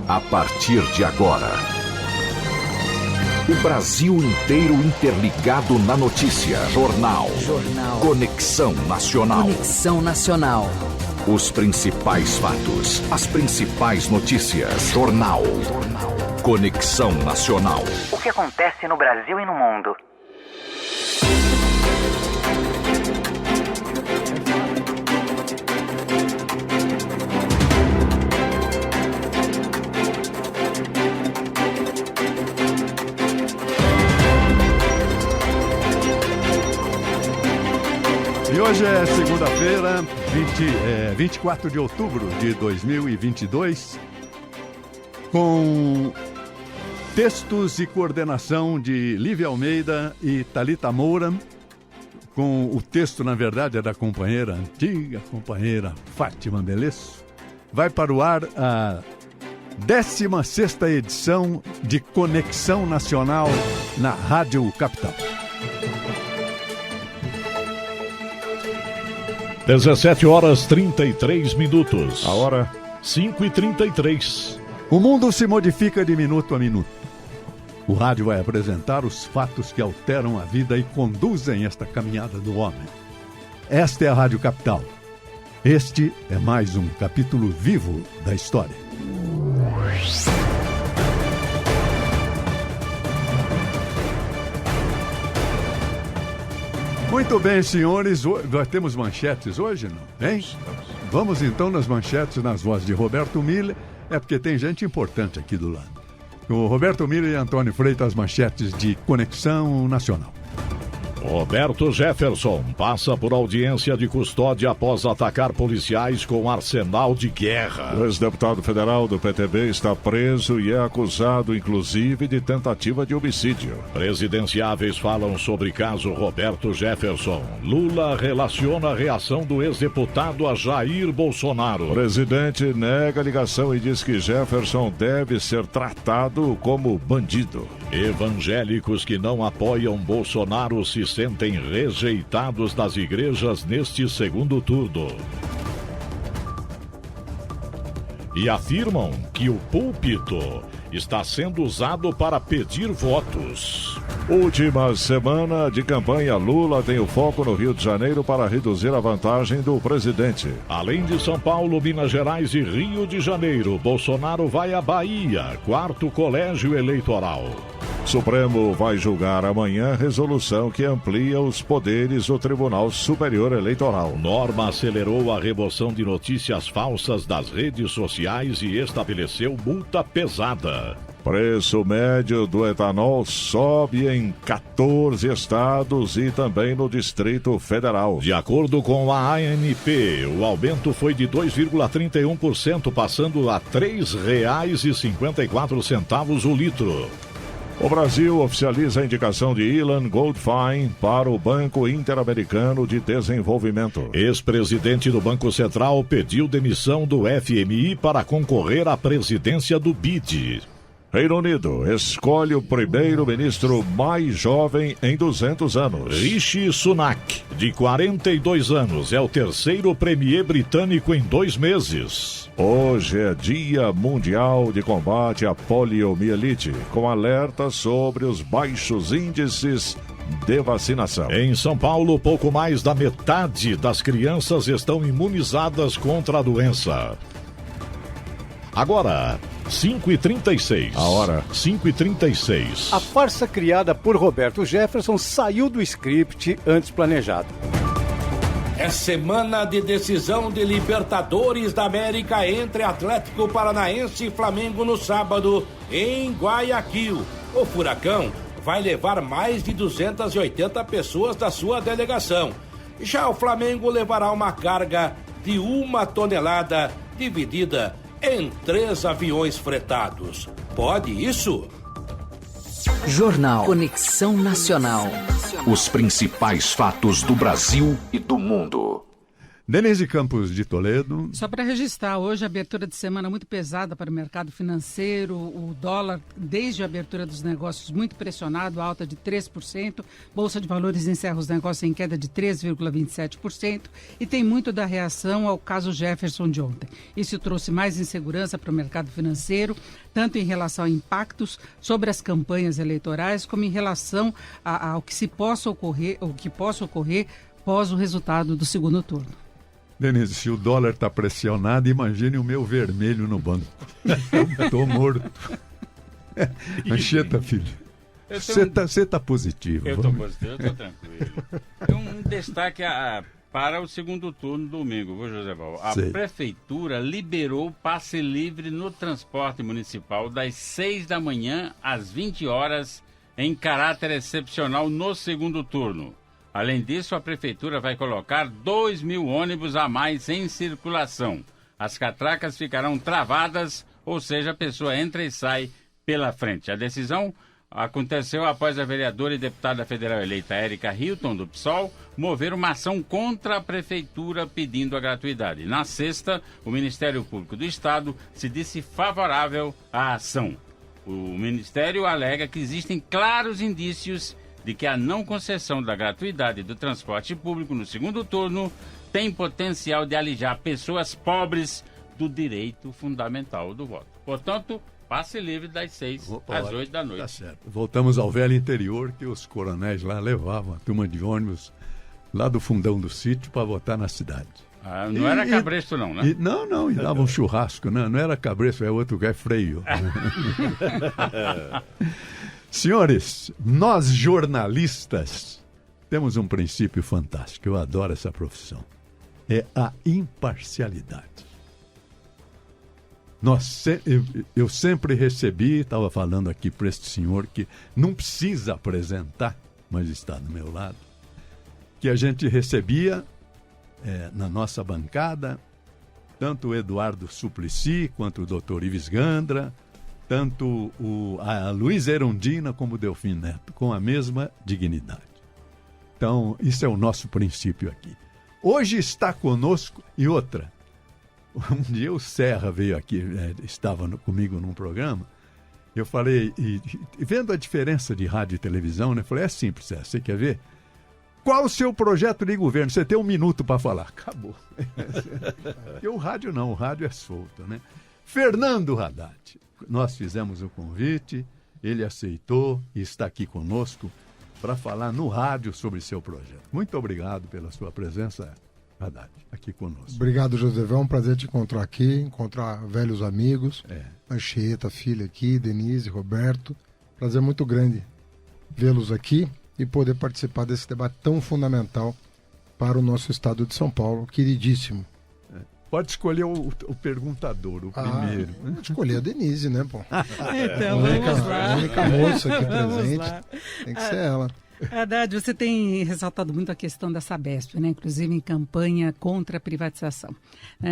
A partir de agora, o Brasil inteiro interligado na notícia. Jornal. Conexão Nacional. Conexão Nacional. Os principais fatos, as principais notícias. Jornal. Conexão Nacional. O que acontece no Brasil e no mundo? E hoje é segunda-feira, 24 de outubro de 2022, com textos e coordenação de Lívia Almeida e Thalita Moura, com o texto, na verdade, é da antiga companheira Fátima Belesso. Vai para o ar a 16ª edição de Conexão Nacional na Rádio Capital. 17h33. A hora 5h33. O mundo se modifica de minuto a minuto. O rádio vai apresentar os fatos que alteram a vida e conduzem esta caminhada do homem. Esta é a Rádio Capital. Este é mais um capítulo vivo da história. Muito bem, senhores. Nós temos manchetes hoje, não? Hein? Vamos então nas manchetes, nas vozes de Roberto Miller. É porque tem gente importante aqui do lado. O Roberto Miller e Antônio Freitas, manchetes de Conexão Nacional. Roberto Jefferson passa por audiência de custódia após atacar policiais com arsenal de guerra. O ex-deputado federal do PTB está preso e é acusado, inclusive, de tentativa de homicídio. Presidenciáveis falam sobre caso Roberto Jefferson. Lula relaciona a reação do ex-deputado a Jair Bolsonaro. O presidente nega a ligação e diz que Jefferson deve ser tratado como bandido. Evangélicos que não apoiam Bolsonaro se sentem rejeitados das igrejas neste segundo turno. E afirmam que o púlpito está sendo usado para pedir votos. Última semana de campanha, Lula tem o foco no Rio de Janeiro para reduzir a vantagem do presidente. Além de São Paulo, Minas Gerais e Rio de Janeiro, Bolsonaro vai à Bahia, 4º colégio eleitoral. Supremo vai julgar amanhã resolução que amplia os poderes do Tribunal Superior Eleitoral. Norma acelerou a remoção de notícias falsas das redes sociais e estabeleceu multa pesada. Preço médio do etanol sobe em 14 estados e também no Distrito Federal. De acordo com a ANP, o aumento foi de 2,31%, passando a R$ 3,54 o litro. O Brasil oficializa a indicação de Ilan Goldfein para o Banco Interamericano de Desenvolvimento. Ex-presidente do Banco Central pediu demissão do FMI para concorrer à presidência do BID. Reino Unido escolhe o primeiro-ministro mais jovem em 200 anos. Rishi Sunak, de 42 anos, é o terceiro premier britânico em 2 meses. Hoje é Dia Mundial de Combate à Poliomielite, com alerta sobre os baixos índices de vacinação. Em São Paulo, pouco mais da metade das crianças estão imunizadas contra a doença. Agora, 5h36. A hora 5h36. A farsa criada por Roberto Jefferson saiu do script antes planejado. É semana de decisão de Libertadores da América entre Atlético Paranaense e Flamengo no sábado, em Guayaquil. O Furacão vai levar mais de 280 pessoas da sua delegação. Já o Flamengo levará uma carga de 1 tonelada dividida em 3 aviões fretados. Pode isso? Jornal Conexão Nacional. Os principais fatos do Brasil e do mundo. Denise Campos de Toledo. Só para registrar, hoje a abertura de semana muito pesada para o mercado financeiro, o dólar desde a abertura dos negócios muito pressionado, alta de 3%, Bolsa de Valores encerra os negócios em queda de 3,27% e tem muito da reação ao caso Jefferson de ontem. Isso trouxe mais insegurança para o mercado financeiro, tanto em relação a impactos sobre as campanhas eleitorais, como em relação ao que possa ocorrer pós o resultado do segundo turno. Denise, se o dólar está pressionado, imagine o meu vermelho no banco. Estou morto. Anchieta, filho. Você está positivo. Eu estou positivo, eu estou tranquilo. Tem um destaque para o segundo turno domingo, viu, José Val? A Prefeitura liberou passe livre no transporte municipal das 6 da manhã às 20 horas em caráter excepcional no segundo turno. Além disso, a Prefeitura vai colocar 2.000 ônibus a mais em circulação. As catracas ficarão travadas, ou seja, a pessoa entra e sai pela frente. A decisão aconteceu após a vereadora e deputada federal eleita Érica Hilton, do PSOL, mover uma ação contra a Prefeitura pedindo a gratuidade. Na sexta, o Ministério Público do Estado se disse favorável à ação. O Ministério alega que existem claros indícios de que a não concessão da gratuidade do transporte público no segundo turno tem potencial de alijar pessoas pobres do direito fundamental do voto. Portanto, passe livre das 6 às 8 da noite. Tá certo. Voltamos ao velho interior, que os coronéis lá levavam a turma de ônibus lá do fundão do sítio para votar na cidade. Não era cabresto não, né? Não, e dava um churrasco, né? Não era cabresto, é outro que é freio. Senhores, nós jornalistas temos um princípio fantástico, eu adoro essa profissão, é a imparcialidade. Eu sempre recebi, estava falando aqui para este senhor que não precisa apresentar, mas está do meu lado, que a gente recebia na nossa bancada, tanto o Eduardo Suplicy quanto o Dr. Ives Gandra, tanto a Luiz Erundina como o Delfim Neto, com a mesma dignidade. Então, isso é o nosso princípio aqui. Hoje está conosco, e outra, um dia o Serra veio aqui, estava comigo num programa, eu falei, e vendo a diferença de rádio e televisão, né, falei, é simples, Serra, você quer ver? Qual o seu projeto de governo? Você tem 1 minuto para falar. Acabou. E o rádio não, o rádio é solto, né? Fernando Haddad. Nós fizemos o convite, ele aceitou e está aqui conosco para falar no rádio sobre seu projeto. Muito obrigado pela sua presença, Haddad, aqui conosco. Obrigado, José. É um prazer te encontrar aqui, encontrar velhos amigos. Anchieta, filha aqui, Denise, Roberto. Prazer muito grande vê-los aqui e poder participar desse debate tão fundamental para o nosso estado de São Paulo, queridíssimo. Pode escolher o perguntador, o primeiro. Pode escolher a Denise, né, pô? Então, vamos lá. A única moça aqui presente. Tem que ser ela. Haddad, você tem ressaltado muito a questão da Sabesp, né? Inclusive em campanha contra a privatização.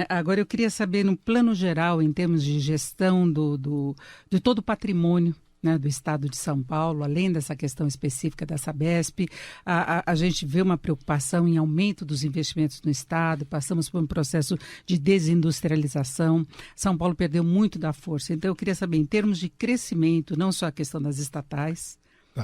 Agora, eu queria saber, no plano geral, em termos de gestão de todo o patrimônio, né, do estado de São Paulo, além dessa questão específica da Sabesp, a gente vê uma preocupação em aumento dos investimentos no estado, passamos por um processo de desindustrialização, São Paulo perdeu muito da força. Então eu queria saber, em termos de crescimento, não só a questão das estatais,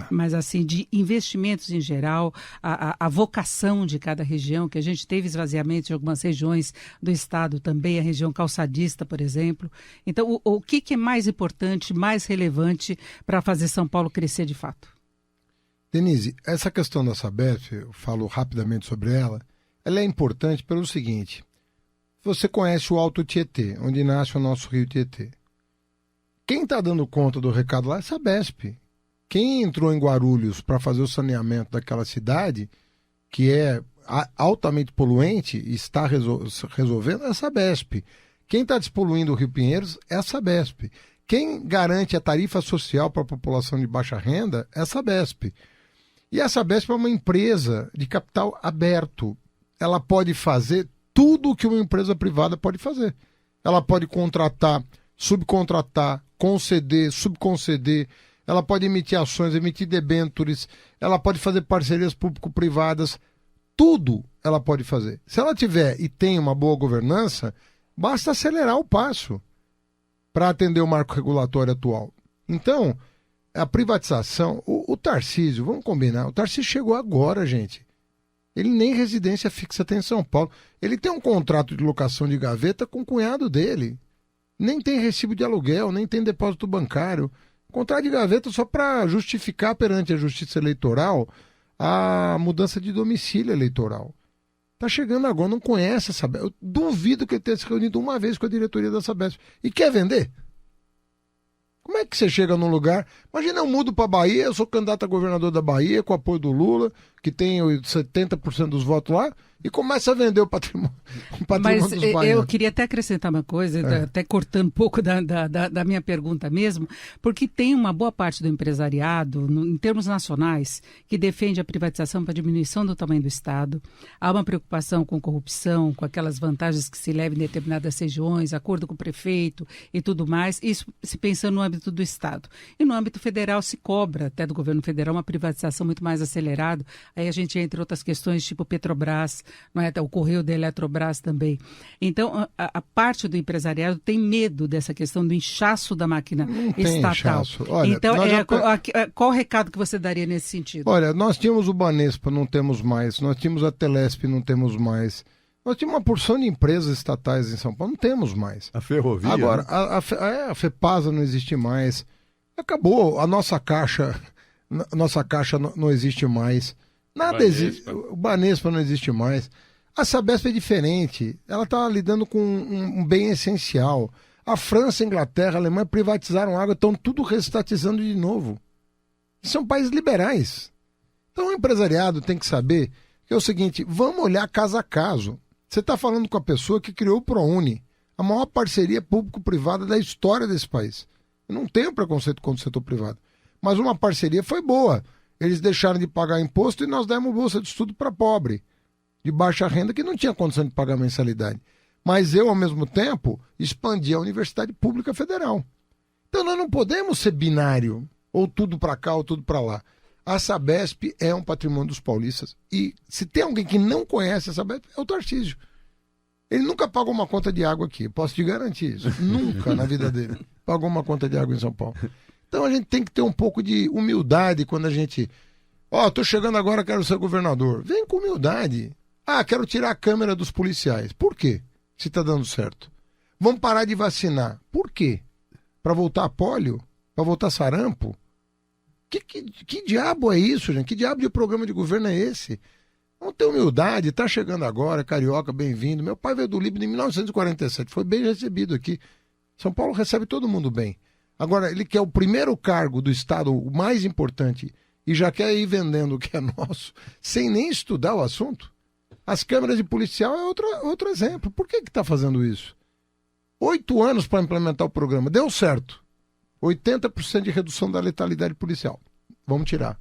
mas assim, de investimentos em geral, a vocação de cada região, que a gente teve esvaziamento de algumas regiões do estado também, a região calçadista, por exemplo. Então, o que é mais importante, mais relevante para fazer São Paulo crescer de fato? Denise, essa questão da Sabesp, eu falo rapidamente sobre ela é importante pelo seguinte: você conhece o Alto Tietê, onde nasce o nosso rio Tietê. Quem está dando conta do recado lá é a Sabesp. Quem entrou em Guarulhos para fazer o saneamento daquela cidade, que é altamente poluente e está resolvendo, é a Sabesp. Quem está despoluindo o Rio Pinheiros é a Sabesp. Quem garante a tarifa social para a população de baixa renda é a Sabesp. E a Sabesp é uma empresa de capital aberto. Ela pode fazer tudo o que uma empresa privada pode fazer. Ela pode contratar, subcontratar, conceder, subconceder. Ela pode emitir ações, emitir debêntures, ela pode fazer parcerias público-privadas. Tudo ela pode fazer? Se ela tiver e tem uma boa governança, basta acelerar o passo para atender o marco regulatório atual. Então, a privatização, o Tarcísio, vamos combinar, o Tarcísio chegou agora, gente. Ele nem residência fixa tem em São Paulo. Ele tem um contrato de locação de gaveta com o cunhado dele. Nem tem recibo de aluguel, nem tem depósito bancário. Contrato de gaveta só para justificar perante a Justiça Eleitoral a mudança de domicílio eleitoral. Está chegando agora, não conhece a Sabesp. Eu duvido que ele tenha se reunido uma vez com a diretoria da Sabesp. E quer vender? Como é que você chega num lugar... Imagina, eu mudo para Bahia, eu sou candidato a governador da Bahia, com o apoio do Lula, que tem 70% dos votos lá, e começa a vender o patrimônio dos baianos. Mas eu queria até acrescentar uma coisa, até cortando um pouco da minha pergunta mesmo, porque tem uma boa parte do empresariado, em termos nacionais, que defende a privatização para a diminuição do tamanho do Estado. Há uma preocupação com corrupção, com aquelas vantagens que se levam em determinadas regiões, acordo com o prefeito e tudo mais, isso se pensando no âmbito do Estado. E no âmbito federal se cobra, até do governo federal, uma privatização muito mais acelerada. Aí a gente entra em outras questões, tipo Petrobras, não é? O correio da Eletrobras também. Então, a parte do empresariado tem medo dessa questão do inchaço da máquina estatal. Olha, então, qual o recado que você daria nesse sentido? Olha, nós tínhamos o Banespa, não temos mais. Nós tínhamos a Telesp, não temos mais. Nós tínhamos uma porção de empresas estatais em São Paulo, não temos mais. A ferrovia. Agora, a FEPASA não existe mais. Acabou. A nossa caixa não existe mais. Nada existe. O Banespa não existe mais. A Sabesp é diferente. Ela está lidando com um bem essencial. A França, a Inglaterra, a Alemanha privatizaram água, estão tudo reestatizando de novo. São países liberais. Então o empresariado tem que saber que é o seguinte, vamos olhar caso a caso. Você está falando com a pessoa que criou o ProUni, a maior parceria público-privada da história desse país. Eu não tenho preconceito contra o setor privado. Mas uma parceria foi boa. Eles deixaram de pagar imposto e nós demos bolsa de estudo para pobre, de baixa renda, que não tinha condição de pagar mensalidade. Mas eu, ao mesmo tempo, expandi a Universidade Pública Federal. Então nós não podemos ser binário, ou tudo para cá ou tudo para lá. A Sabesp é um patrimônio dos paulistas. E se tem alguém que não conhece a Sabesp, é o Tarcísio. Ele nunca pagou uma conta de água aqui, posso te garantir isso. Nunca na vida dele pagou uma conta de água em São Paulo. Então a gente tem que ter um pouco de humildade quando a gente... tô chegando agora, quero ser governador. Vem com humildade. Quero tirar a câmera dos policiais. Por quê? Se está dando certo. Vamos parar de vacinar. Por quê? Para voltar a pólio? Para voltar sarampo? Que diabo é isso, gente? Que diabo de programa de governo é esse? Vamos ter humildade. Está chegando agora, carioca, bem-vindo. Meu pai veio do Líbano em 1947. Foi bem recebido aqui. São Paulo recebe todo mundo bem. Agora, ele quer o primeiro cargo do Estado, o mais importante, e já quer ir vendendo o que é nosso, sem nem estudar o assunto. As câmeras de policial é outro exemplo. Por que está fazendo isso? 8 anos para implementar o programa. Deu certo. 80% de redução da letalidade policial. Vamos tirar.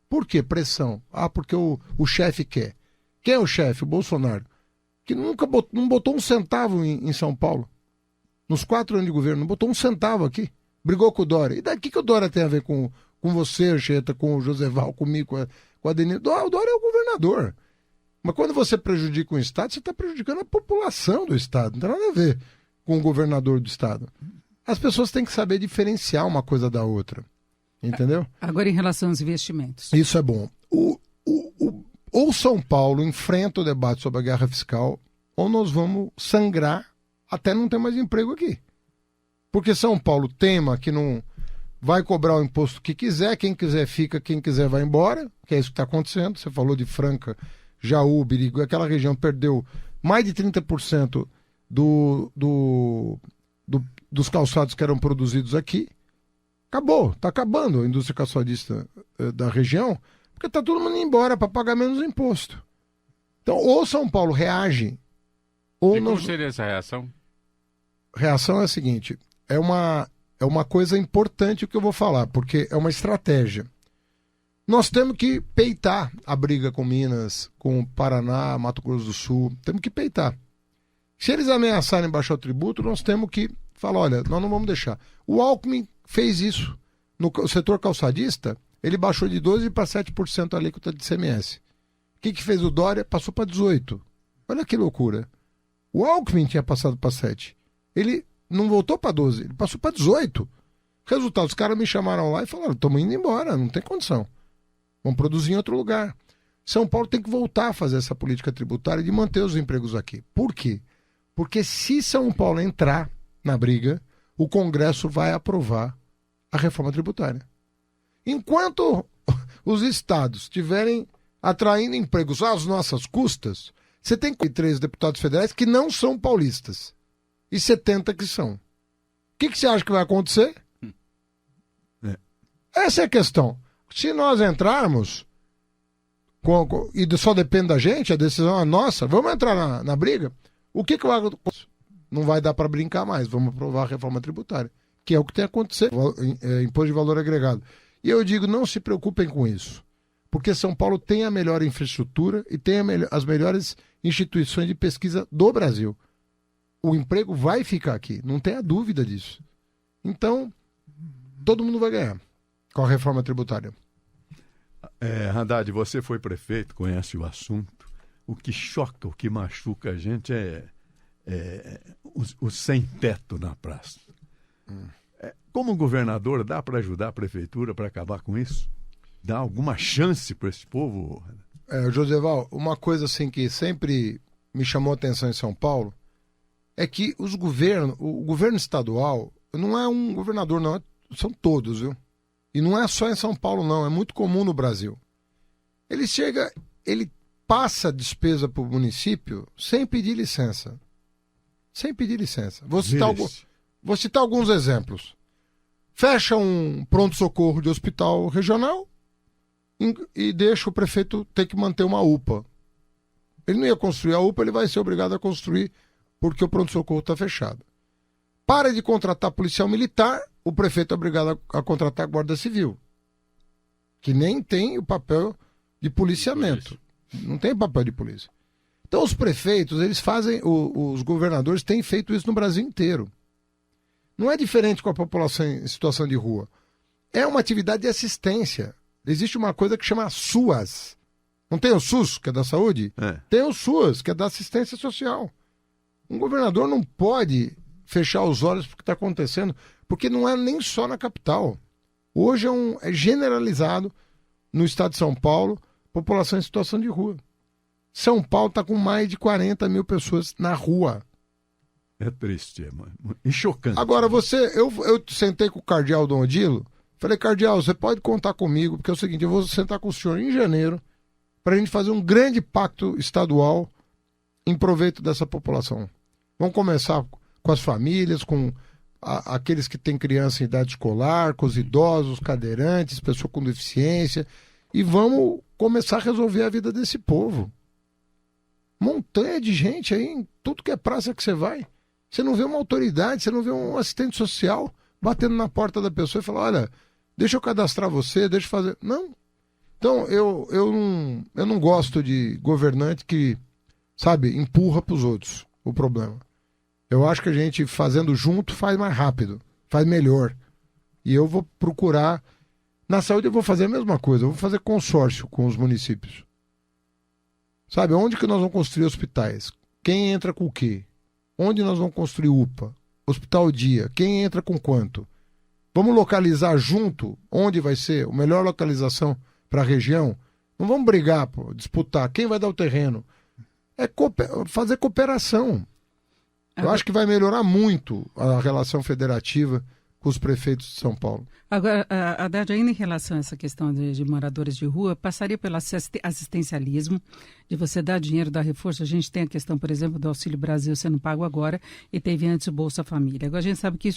Por quê? Pressão. Porque o chefe quer. Quem é o chefe? O Bolsonaro. Que nunca não botou um centavo em São Paulo. Nos 4 anos de governo, não botou um centavo aqui. Brigou com o Dória. E daqui que o Dória tem a ver com você, Anchieta, com o Joseval, comigo, com a Denise? O Dória é o governador. Mas quando você prejudica um Estado, você está prejudicando a população do Estado. Não tem nada a ver com o governador do Estado. As pessoas têm que saber diferenciar uma coisa da outra. Entendeu? Agora, em relação aos investimentos. Isso é bom. Ou São Paulo enfrenta o debate sobre a guerra fiscal, ou nós vamos sangrar até não ter mais emprego aqui. Porque São Paulo tema que não vai cobrar o imposto que quiser, quem quiser fica, quem quiser vai embora, que é isso que está acontecendo. Você falou de Franca, Jaú, Birigui, aquela região perdeu mais de 30% dos calçados que eram produzidos aqui. Acabou, está acabando a indústria calçadista da região, porque está todo mundo indo embora para pagar menos imposto. Então, ou São Paulo reage, ou e como seria essa reação? Reação é a seguinte, é uma coisa importante o que eu vou falar, porque é uma estratégia. Nós temos que peitar a briga com Minas, com Paraná, Mato Grosso do Sul, temos que peitar. Se eles ameaçarem baixar o tributo, nós temos que falar, olha, nós não vamos deixar. O Alckmin fez isso. No setor calçadista, ele baixou de 12% para 7% a alíquota de ICMS. que fez o Dória? Passou para 18. Olha que loucura. O Alckmin tinha passado para 7. Ele não voltou para 12, ele passou para 18. Resultado, os caras me chamaram lá e falaram, estamos indo embora, não tem condição. Vamos produzir em outro lugar. São Paulo tem que voltar a fazer essa política tributária de manter os empregos aqui. Por quê? Porque se São Paulo entrar na briga, o Congresso vai aprovar a reforma tributária. Enquanto os estados estiverem atraindo empregos às nossas custas, você tem 3 deputados federais que não são paulistas e 70 que são. O que você acha que vai acontecer? Essa é a questão. Se nós entrarmos e só depende da gente, a decisão é nossa, vamos entrar na briga, o que vai acontecer? Não vai dar para brincar mais, vamos aprovar a reforma tributária, que é o que tem acontecido, imposto de valor agregado. E eu digo, não se preocupem com isso, porque São Paulo tem a melhor infraestrutura e tem as melhores instituições de pesquisa do Brasil. O emprego vai ficar aqui, não tenha dúvida disso. Então, todo mundo vai ganhar com a reforma tributária. Haddad, você foi prefeito, conhece o assunto. O que choca, o que machuca a gente é o sem-teto na praça. Como governador, dá para ajudar a prefeitura para acabar com isso? Dá alguma chance para esse povo? Joseval, uma coisa assim que sempre me chamou a atenção em São Paulo é que o governo estadual não é um governador, não, são todos, viu? E não é só em São Paulo, não, é muito comum no Brasil. Ele passa despesa para o município sem pedir licença. Sem pedir licença. Vou citar alguns exemplos. Fecha um pronto-socorro de hospital regional e deixa o prefeito ter que manter uma UPA. Ele não ia construir a UPA, ele vai ser obrigado a construir porque o pronto-socorro está fechado. Para de contratar policial militar, o prefeito é obrigado a contratar a Guarda Civil, que nem tem o papel de policiamento. Não tem papel de polícia. Então os prefeitos, eles fazem, os governadores têm feito isso no Brasil inteiro. Não é diferente com a população em situação de rua. É uma atividade de assistência. Existe uma coisa que chama SUAS. Não tem o SUS, que é da saúde? Tem o SUAS, que é da assistência social. Um governador não pode fechar os olhos para o que está acontecendo, porque não é nem só na capital. Hoje é generalizado no estado de São Paulo, população em situação de rua. São Paulo está com mais de 40 mil pessoas na rua. É triste, e chocante. Agora, eu sentei com o cardeal Dom Odilo, falei, cardeal, você pode contar comigo, porque é o seguinte, eu vou sentar com o senhor em janeiro para a gente fazer um grande pacto estadual em proveito dessa população. Vamos começar com as famílias, com aqueles que têm criança em idade escolar, com os idosos, cadeirantes, pessoas com deficiência, e vamos começar a resolver a vida desse povo. Montanha de gente aí, em tudo que é praça que você vai. Você não vê uma autoridade, você não vê um assistente social batendo na porta da pessoa e falando, olha, deixa eu cadastrar você, deixa eu fazer... Não. Então, eu não gosto de governante que, sabe, empurra para os outros o problema. Eu acho que a gente, fazendo junto, faz mais rápido, faz melhor. E eu vou procurar... Na saúde eu vou fazer a mesma coisa, eu vou fazer consórcio com os municípios. Sabe, onde que nós vamos construir hospitais? Quem entra com o quê? Onde nós vamos construir UPA? Hospital dia? Quem entra com quanto? Vamos localizar junto onde vai ser a melhor localização para a região? Não vamos brigar, disputar. Quem vai dar o terreno? É fazer cooperação. Eu acho que vai melhorar muito a relação federativa com os prefeitos de São Paulo. Agora, Haddad, ainda em relação a essa questão de moradores de rua, passaria pelo assistencialismo, de você dar dinheiro, dar reforço. A gente tem a questão, por exemplo, do Auxílio Brasil sendo pago agora e teve antes o Bolsa Família. Agora, a gente sabe que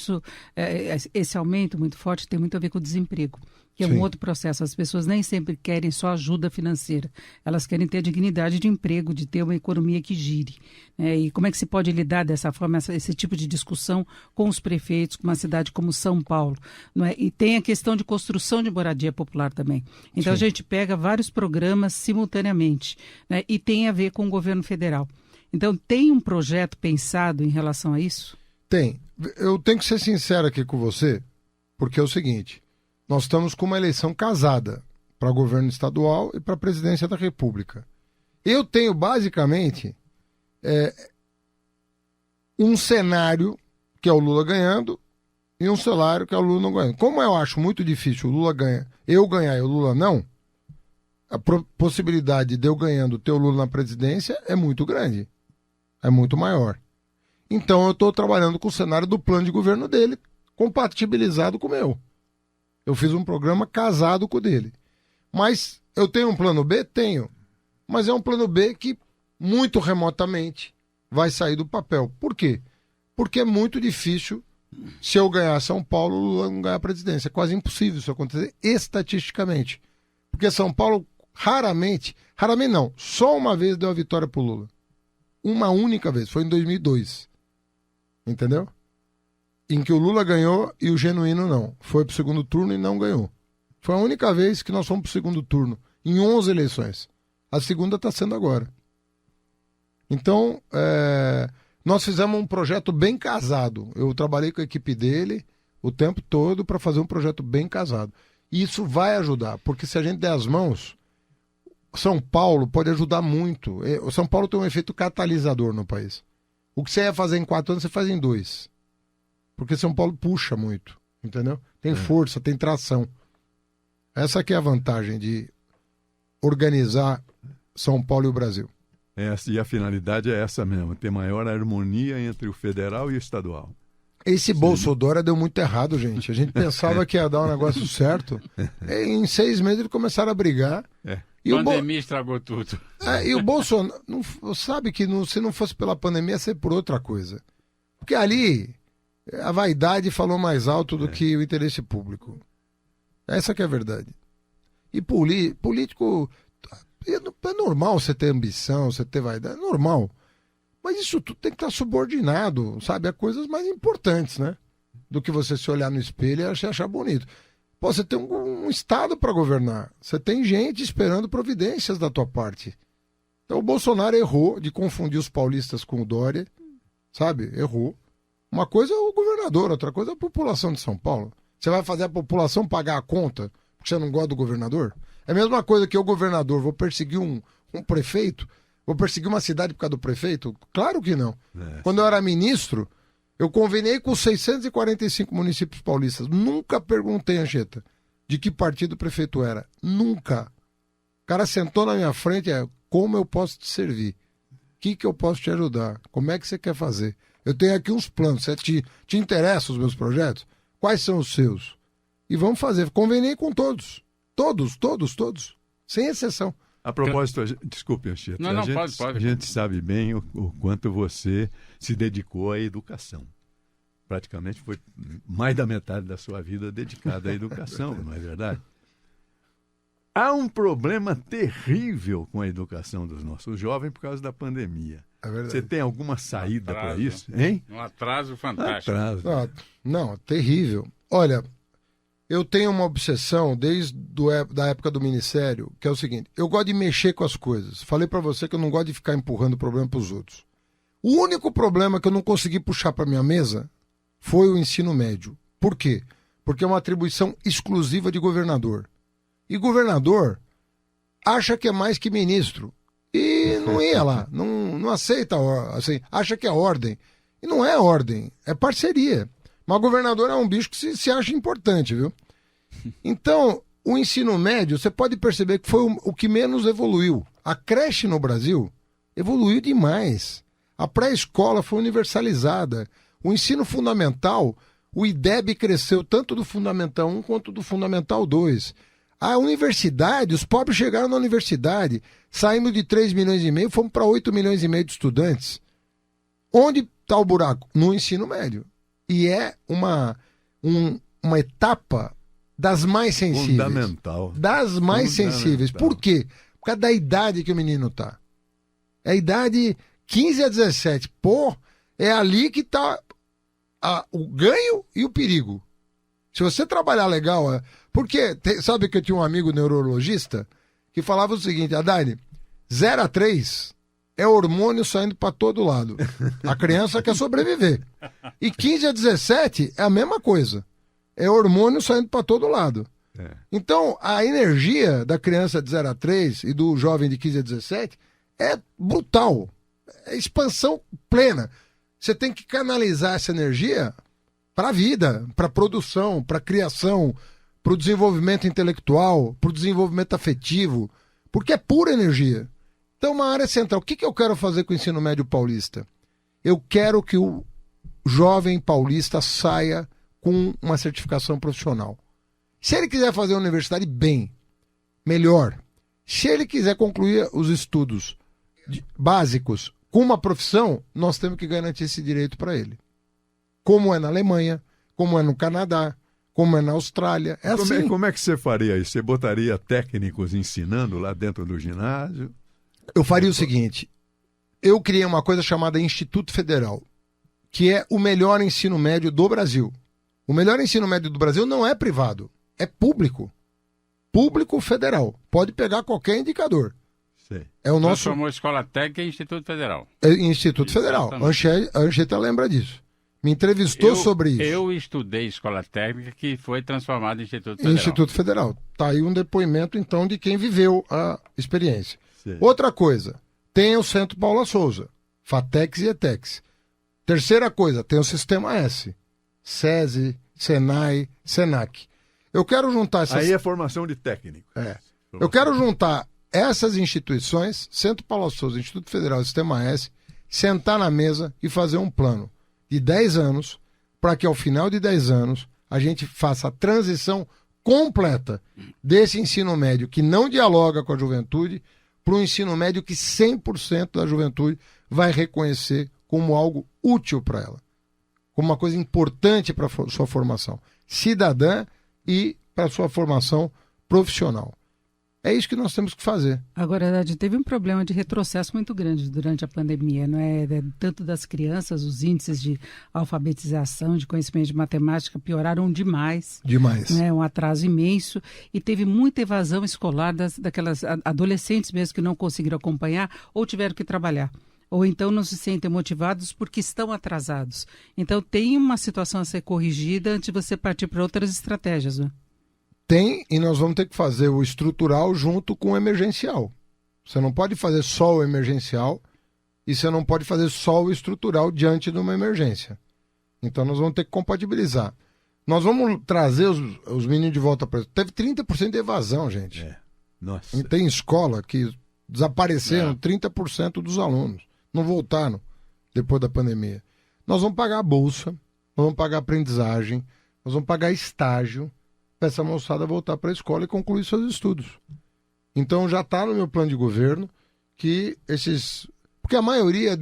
esse aumento muito forte tem muito a ver com o desemprego, que é um outro processo. As pessoas nem sempre querem só ajuda financeira. Elas querem ter dignidade de emprego, de ter uma economia que gire. E como é que se pode lidar dessa forma, esse tipo de discussão com os prefeitos, com uma cidade como São Paulo? Não é? E tem a questão de construção de moradia popular também. Então, a gente pega vários programas simultaneamente, né? E tem a ver com o governo federal. Então, tem um projeto pensado em relação a isso? Tem. Eu tenho que ser sincero aqui com você, porque é o seguinte, nós estamos com uma eleição casada para governo estadual e para a presidência da República. Eu tenho basicamente um cenário que é o Lula ganhando e um cenário que é o Lula não ganhando. Como eu acho muito difícil o Lula eu ganhar e o Lula não, a possibilidade de eu ganhando ter o Lula na presidência é muito grande, é muito maior. Então eu estou trabalhando com o cenário do plano de governo dele, compatibilizado com o meu. Eu fiz um programa casado com o dele. Mas eu tenho um plano B? Tenho. Mas é um plano B que muito remotamente vai sair do papel. Por quê? Porque é muito difícil, se eu ganhar São Paulo, o Lula não ganhar a presidência. É quase impossível isso acontecer estatisticamente. Porque São Paulo raramente não, só uma vez deu a vitória pro Lula. Uma única vez, foi em 2002. Entendeu? Em que o Lula ganhou e o Genuíno não. Foi pro segundo turno e não ganhou. Foi a única vez que nós fomos pro segundo turno, em 11 eleições. A segunda está sendo agora. Então, nós fizemos um projeto bem casado. Eu trabalhei com a equipe dele o tempo todo para fazer um projeto bem casado. E isso vai ajudar, porque se a gente der as mãos, São Paulo pode ajudar muito. O São Paulo tem um efeito catalisador no país. O que você ia fazer em 4 anos, você faz em 2. Porque São Paulo puxa muito, entendeu? Tem força, tem tração. Essa que é a vantagem de organizar São Paulo e o Brasil. E a finalidade é essa mesmo, ter maior harmonia entre o federal e o estadual. Esse Bolsonaro deu muito errado, gente. A gente pensava que ia dar um negócio certo. Em 6 meses eles começaram a brigar. E a pandemia estragou tudo. E o Bolsonaro, sabe que se não fosse pela pandemia, ia ser por outra coisa. Porque ali a vaidade falou mais alto do que o interesse público. Essa que é a verdade. E político, é normal você ter ambição, você ter vaidade, é normal. Mas isso tudo tem que estar subordinado, sabe, a coisas mais importantes, né? Do que você se olhar no espelho e achar bonito. Pô, você tem um Estado para governar. Você tem gente esperando providências da tua parte. Então o Bolsonaro errou de confundir os paulistas com o Dória, sabe? Errou. Uma coisa é o governador, outra coisa é a população de São Paulo. Você vai fazer a população pagar a conta porque você não gosta do governador? É a mesma coisa que eu, governador, vou perseguir um prefeito? Vou perseguir uma cidade por causa do prefeito? Claro que não. Quando eu era ministro, eu conveniei com os 645 municípios paulistas. Nunca perguntei, Anchieta, de que partido o prefeito era. Nunca. O cara sentou na minha frente, como eu posso te servir? O que eu posso te ajudar? Como é que você quer fazer? Eu tenho aqui uns planos. Te interessam os meus projetos? Quais são os seus? E vamos fazer. Conveniei com todos. Todos. Sem exceção. A propósito, desculpe, Anchieta, pode. A gente sabe bem o quanto você se dedicou à educação. Praticamente foi mais da metade da sua vida dedicada à educação, não é verdade? Há um problema terrível com a educação dos nossos jovens por causa da pandemia. É verdade. Você tem alguma saída para isso? Hein? Um atraso fantástico. Não, terrível. Olha, eu tenho uma obsessão desde da época do Ministério, que é o seguinte, eu gosto de mexer com as coisas. Falei para você que eu não gosto de ficar empurrando o problema para os outros. O único problema que eu não consegui puxar para minha mesa foi o ensino médio. Por quê? Porque é uma atribuição exclusiva de governador. E governador acha que é mais que ministro. E não ia lá, não aceita, assim, acha que é ordem. E não é ordem, é parceria. Mas o governador é um bicho que se acha importante, viu? Então, o ensino médio, você pode perceber que foi o que menos evoluiu. A creche no Brasil evoluiu demais. A pré-escola foi universalizada. O ensino fundamental, o IDEB cresceu tanto do Fundamental 1 quanto do Fundamental 2. A universidade, os pobres chegaram na universidade, saímos de 3 milhões e meio, fomos para 8 milhões e meio de estudantes. Onde está o buraco? No ensino médio. E é uma etapa das mais sensíveis. Fundamental. Das mais sensíveis. Por quê? Por causa da idade que o menino está. É a idade 15 a 17. Pô, é ali que está o ganho e o perigo. Se você trabalhar legal... Porque, sabe que eu tinha um amigo neurologista que falava o seguinte, Adani, 0 a 3 é hormônio saindo para todo lado. A criança quer sobreviver. E 15 a 17 é a mesma coisa. É hormônio saindo para todo lado. Então, a energia da criança de 0 a 3 e do jovem de 15 a 17 é brutal. É expansão plena. Você tem que canalizar essa energia para a vida, para a produção, para a criação, para o desenvolvimento intelectual, para o desenvolvimento afetivo, porque é pura energia. Então, uma área central. O que eu quero fazer com o ensino médio paulista? Eu quero que o jovem paulista saia com uma certificação profissional. Se ele quiser fazer a universidade bem, melhor. Se ele quiser concluir os estudos básicos com uma profissão, nós temos que garantir esse direito para ele. Como é na Alemanha, como é no Canadá, como é na Austrália. É assim. Como é que você faria isso? Você botaria técnicos ensinando lá dentro do ginásio? Eu faria o seguinte, eu criei uma coisa chamada Instituto Federal, que é o melhor ensino médio do Brasil. O melhor ensino médio do Brasil não é privado, é público. Público federal. Pode pegar qualquer indicador. Sim. É o nosso... Transformou Escola Técnica em Instituto Federal. Instituto Federal. A Anchieta lembra disso. Me entrevistou sobre isso. Eu estudei Escola Técnica que foi transformada em Instituto Federal. Instituto Federal. Está aí um depoimento, então, de quem viveu a experiência. Sim. Outra coisa, tem o Centro Paula Souza, FATEX e ETEX. Terceira coisa, tem o Sistema S, SESI, SENAI, SENAC. Eu quero juntar essas... Aí é formação de técnico. Eu quero juntar essas instituições, Centro Paula Souza, Instituto Federal e Sistema S, sentar na mesa e fazer um plano de 10 anos, para que ao final de 10 anos a gente faça a transição completa desse ensino médio que não dialoga com a juventude para um ensino médio que 100% da juventude vai reconhecer como algo útil para ela, como uma coisa importante para a sua formação cidadã e para a sua formação profissional. É isso que nós temos que fazer. Agora, Haddad, teve um problema de retrocesso muito grande durante a pandemia, não é? Tanto das crianças, os índices de alfabetização, de conhecimento de matemática pioraram demais. Demais. Né? Um atraso imenso. E teve muita evasão escolar daquelas adolescentes mesmo que não conseguiram acompanhar ou tiveram que trabalhar. Ou então não se sentem motivados porque estão atrasados. Então tem uma situação a ser corrigida antes de você partir para outras estratégias, né? Tem, e nós vamos ter que fazer o estrutural junto com o emergencial. Você não pode fazer só o emergencial e você não pode fazer só o estrutural diante de uma emergência. Então nós vamos ter que compatibilizar. Nós vamos trazer os meninos de volta para... Teve 30% de evasão, gente. Nossa. E tem escola que desapareceram 30% dos alunos. Não voltaram depois da pandemia. Nós vamos pagar a bolsa, nós vamos pagar aprendizagem, nós vamos pagar estágio, para essa moçada voltar para a escola e concluir seus estudos. Então já está no meu plano de governo que esses... Porque a maioria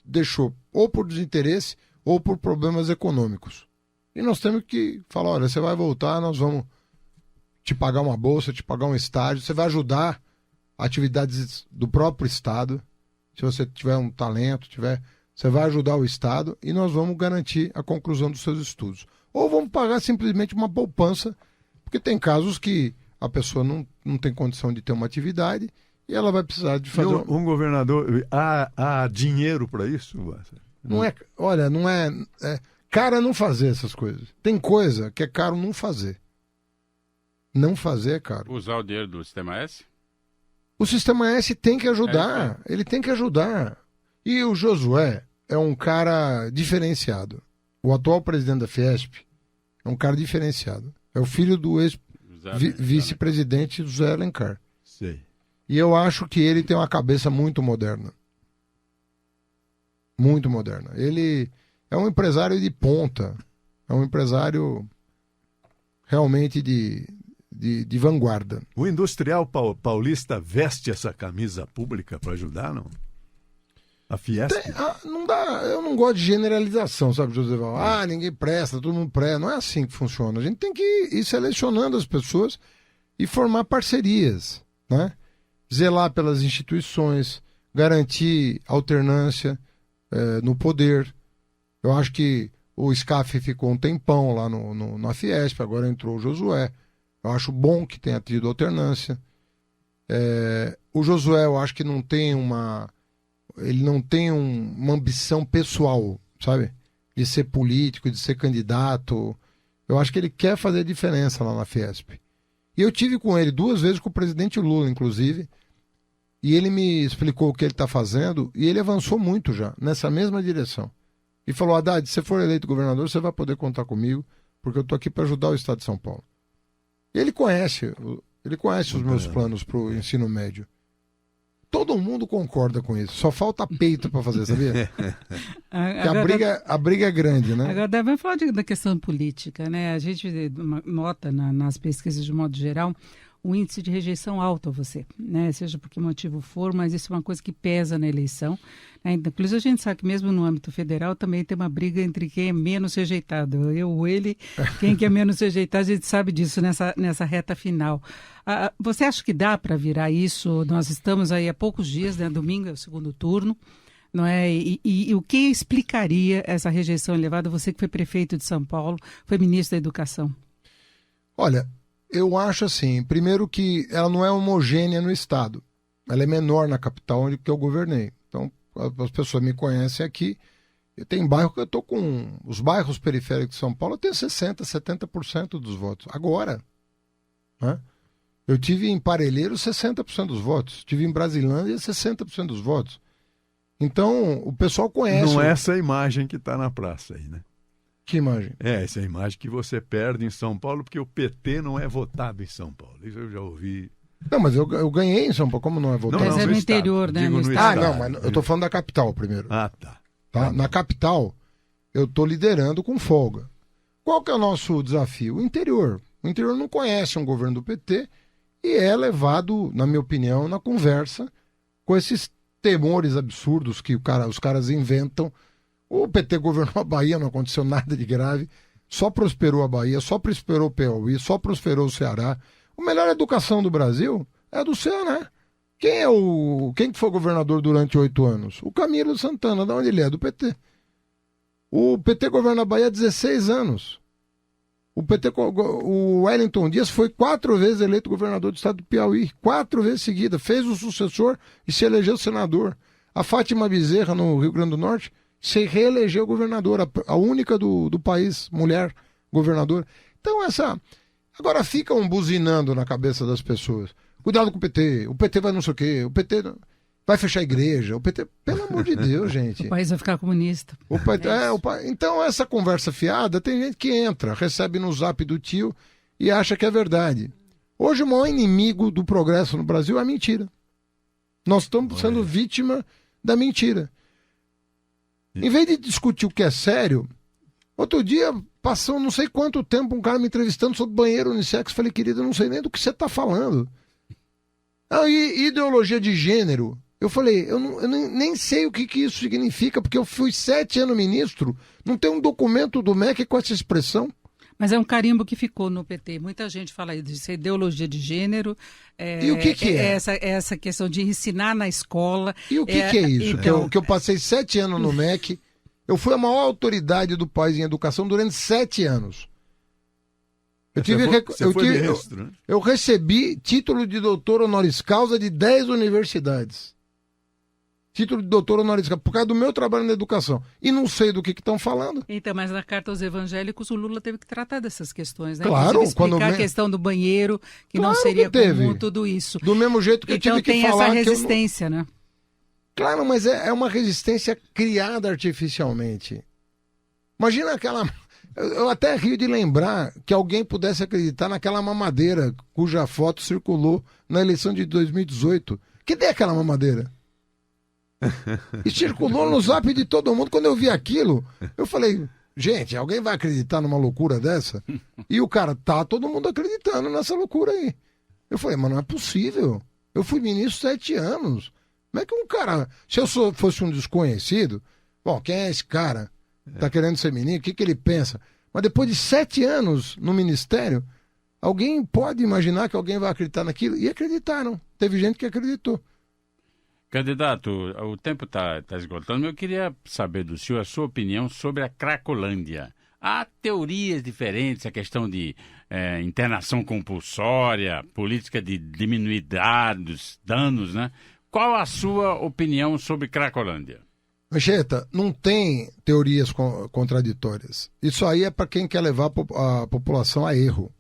deixou ou por desinteresse ou por problemas econômicos. E nós temos que falar, olha, você vai voltar, nós vamos te pagar uma bolsa, te pagar um estágio, você vai ajudar atividades do próprio Estado. Se você tiver um talento, você vai ajudar o Estado e nós vamos garantir a conclusão dos seus estudos. Ou vamos pagar simplesmente uma poupança, porque tem casos que a pessoa não tem condição de ter uma atividade e ela vai precisar de fazer... Um governador... Há dinheiro para isso? Não é... Olha, não é... Cara não fazer essas coisas. Tem coisa que é caro não fazer. Não fazer é caro. Usar o dinheiro do Sistema S? O Sistema S tem que ajudar. Ele tem que ajudar. E o Josué é um cara diferenciado. O atual presidente da Fiesp é um cara diferenciado. É o filho do ex-vice-presidente José Alencar. Sei. E eu acho que ele tem uma cabeça muito moderna. Muito moderna. Ele é um empresário de ponta. É um empresário realmente de vanguarda. O industrial paulista veste essa camisa pública para ajudar, não? A Fiesp? Não dá, eu não gosto de generalização, sabe, José Val? Ninguém presta, todo mundo presta. Não é assim que funciona. A gente tem que ir selecionando as pessoas e formar parcerias, né? Zelar pelas instituições, garantir alternância no poder. Eu acho que o SCAF ficou um tempão lá na Fiesp, agora entrou o Josué. Eu acho bom que tenha tido alternância. O Josué, eu acho que não tem uma ambição pessoal, sabe? De ser político, de ser candidato. Eu acho que ele quer fazer a diferença lá na Fiesp. E eu tive com ele 2 vezes, com o presidente Lula, inclusive, e ele me explicou o que ele está fazendo, e ele avançou muito já, nessa mesma direção. E falou, Haddad, se você for eleito governador, você vai poder contar comigo, porque eu estou aqui para ajudar o Estado de São Paulo. E ele conhece os meus planos para o ensino médio. Todo mundo concorda com isso, só falta peito para fazer, sabia? A briga é grande, né? Agora, vamos falar da questão política, né? A gente nota nas pesquisas de modo geral um índice de rejeição alto a você, né? Seja por que motivo for, mas isso é uma coisa que pesa na eleição. Né? Inclusive, a gente sabe que mesmo no âmbito federal também tem uma briga entre quem é menos rejeitado. Eu ou ele, quem que é menos rejeitado, a gente sabe disso nessa reta final. Você acha que dá para virar isso? Nós estamos aí há poucos dias, né? Domingo é o segundo turno, não é? E o que explicaria essa rejeição elevada? Você que foi prefeito de São Paulo, foi ministro da Educação. Olha, eu acho assim, primeiro que ela não é homogênea no estado. Ela é menor na capital onde que eu governei. Então, as pessoas me conhecem aqui. Eu tenho bairro que eu estou com... Os bairros periféricos de São Paulo, eu tenho 60%, 70% dos votos. Agora, né? Eu tive em Parelheiros 60% dos votos. Tive em Brasilândia 60% dos votos. Então, o pessoal conhece... Não é essa imagem que está na praça aí, né? Que imagem? Essa é a imagem que você perde em São Paulo, porque o PT não é votado em São Paulo. Isso eu já ouvi. Não, mas eu ganhei em São Paulo, como não é votado? Mas é no interior, né? Digo no estado. Não, mas eu estou falando da capital primeiro. Tá? Na capital, eu estou liderando com folga. Qual que é o nosso desafio? O interior. O interior não conhece um governo do PT e é levado, na minha opinião, na conversa com esses temores absurdos que os caras inventam. O PT governou a Bahia, não aconteceu nada de grave, só prosperou a Bahia, só prosperou o Piauí, só prosperou o Ceará. A melhor educação do Brasil é do Ceará. Quem foi governador durante 8 anos? O Camilo Santana, de onde ele é? Do PT. O PT governa a Bahia há 16 anos. O Wellington Dias foi 4 vezes eleito governador do estado do Piauí, 4 vezes seguida, fez o sucessor e se elegeu senador. A Fátima Bezerra, no Rio Grande do Norte, se reelegeu governadora, a única do país, mulher governadora. Então agora ficam buzinando na cabeça das pessoas. Cuidado com o PT vai não sei o quê, o PT vai fechar a igreja, o PT, pelo amor de Deus, gente. O país vai ficar comunista. Então essa conversa fiada, tem gente que entra, recebe no zap do tio e acha que é verdade. Hoje o maior inimigo do progresso no Brasil é a mentira. Nós estamos sendo vítima da mentira. Em vez de discutir o que é sério, outro dia passou não sei quanto tempo um cara me entrevistando sobre banheiro unissex. Falei, querido, eu não sei nem do que você está falando. E ideologia de gênero? Eu falei, eu nem sei o que isso significa, porque eu fui 7 anos ministro, não tem um documento do MEC com essa expressão. Mas é um carimbo que ficou no PT. Muita gente fala de ideologia de gênero. E o que é? Essa questão de ensinar na escola. E o que é isso? Então... Que eu passei 7 anos no MEC. Eu fui a maior autoridade do país em educação durante 7 anos. Eu recebi título de doutor honoris causa de 10 universidades. Título de doutor honoris causa, por causa do meu trabalho na educação. E não sei do que estão falando. Então, mas na carta aos evangélicos, o Lula teve que tratar dessas questões, né? Claro. Explicar a questão do banheiro, que claro, não seria comum tudo isso. Do mesmo jeito que então, eu tive que falar... Então tem essa resistência, né? Claro, mas é uma resistência criada artificialmente. Imagina aquela... Eu até rio de lembrar que alguém pudesse acreditar naquela mamadeira cuja foto circulou na eleição de 2018. Que é aquela mamadeira? E circulou no zap de todo mundo. Quando eu vi aquilo, eu falei, gente, alguém vai acreditar numa loucura dessa? E o cara, todo mundo acreditando nessa loucura aí. Eu falei, mas não é possível. Eu fui ministro 7 anos. Como é que um cara... Se eu fosse um desconhecido, bom, quem é esse cara? Tá querendo ser ministro? O que ele pensa? Mas depois de 7 anos no ministério, alguém pode imaginar que alguém vai acreditar naquilo? E acreditaram. Teve gente que acreditou. Candidato, o tempo está esgotando, mas eu queria saber do senhor a sua opinião sobre a Cracolândia. Há teorias diferentes, a questão de internação compulsória, política de diminuir danos, né? Qual a sua opinião sobre Cracolândia? Anchieta, não tem teorias contraditórias. Isso aí é para quem quer levar a população a erro.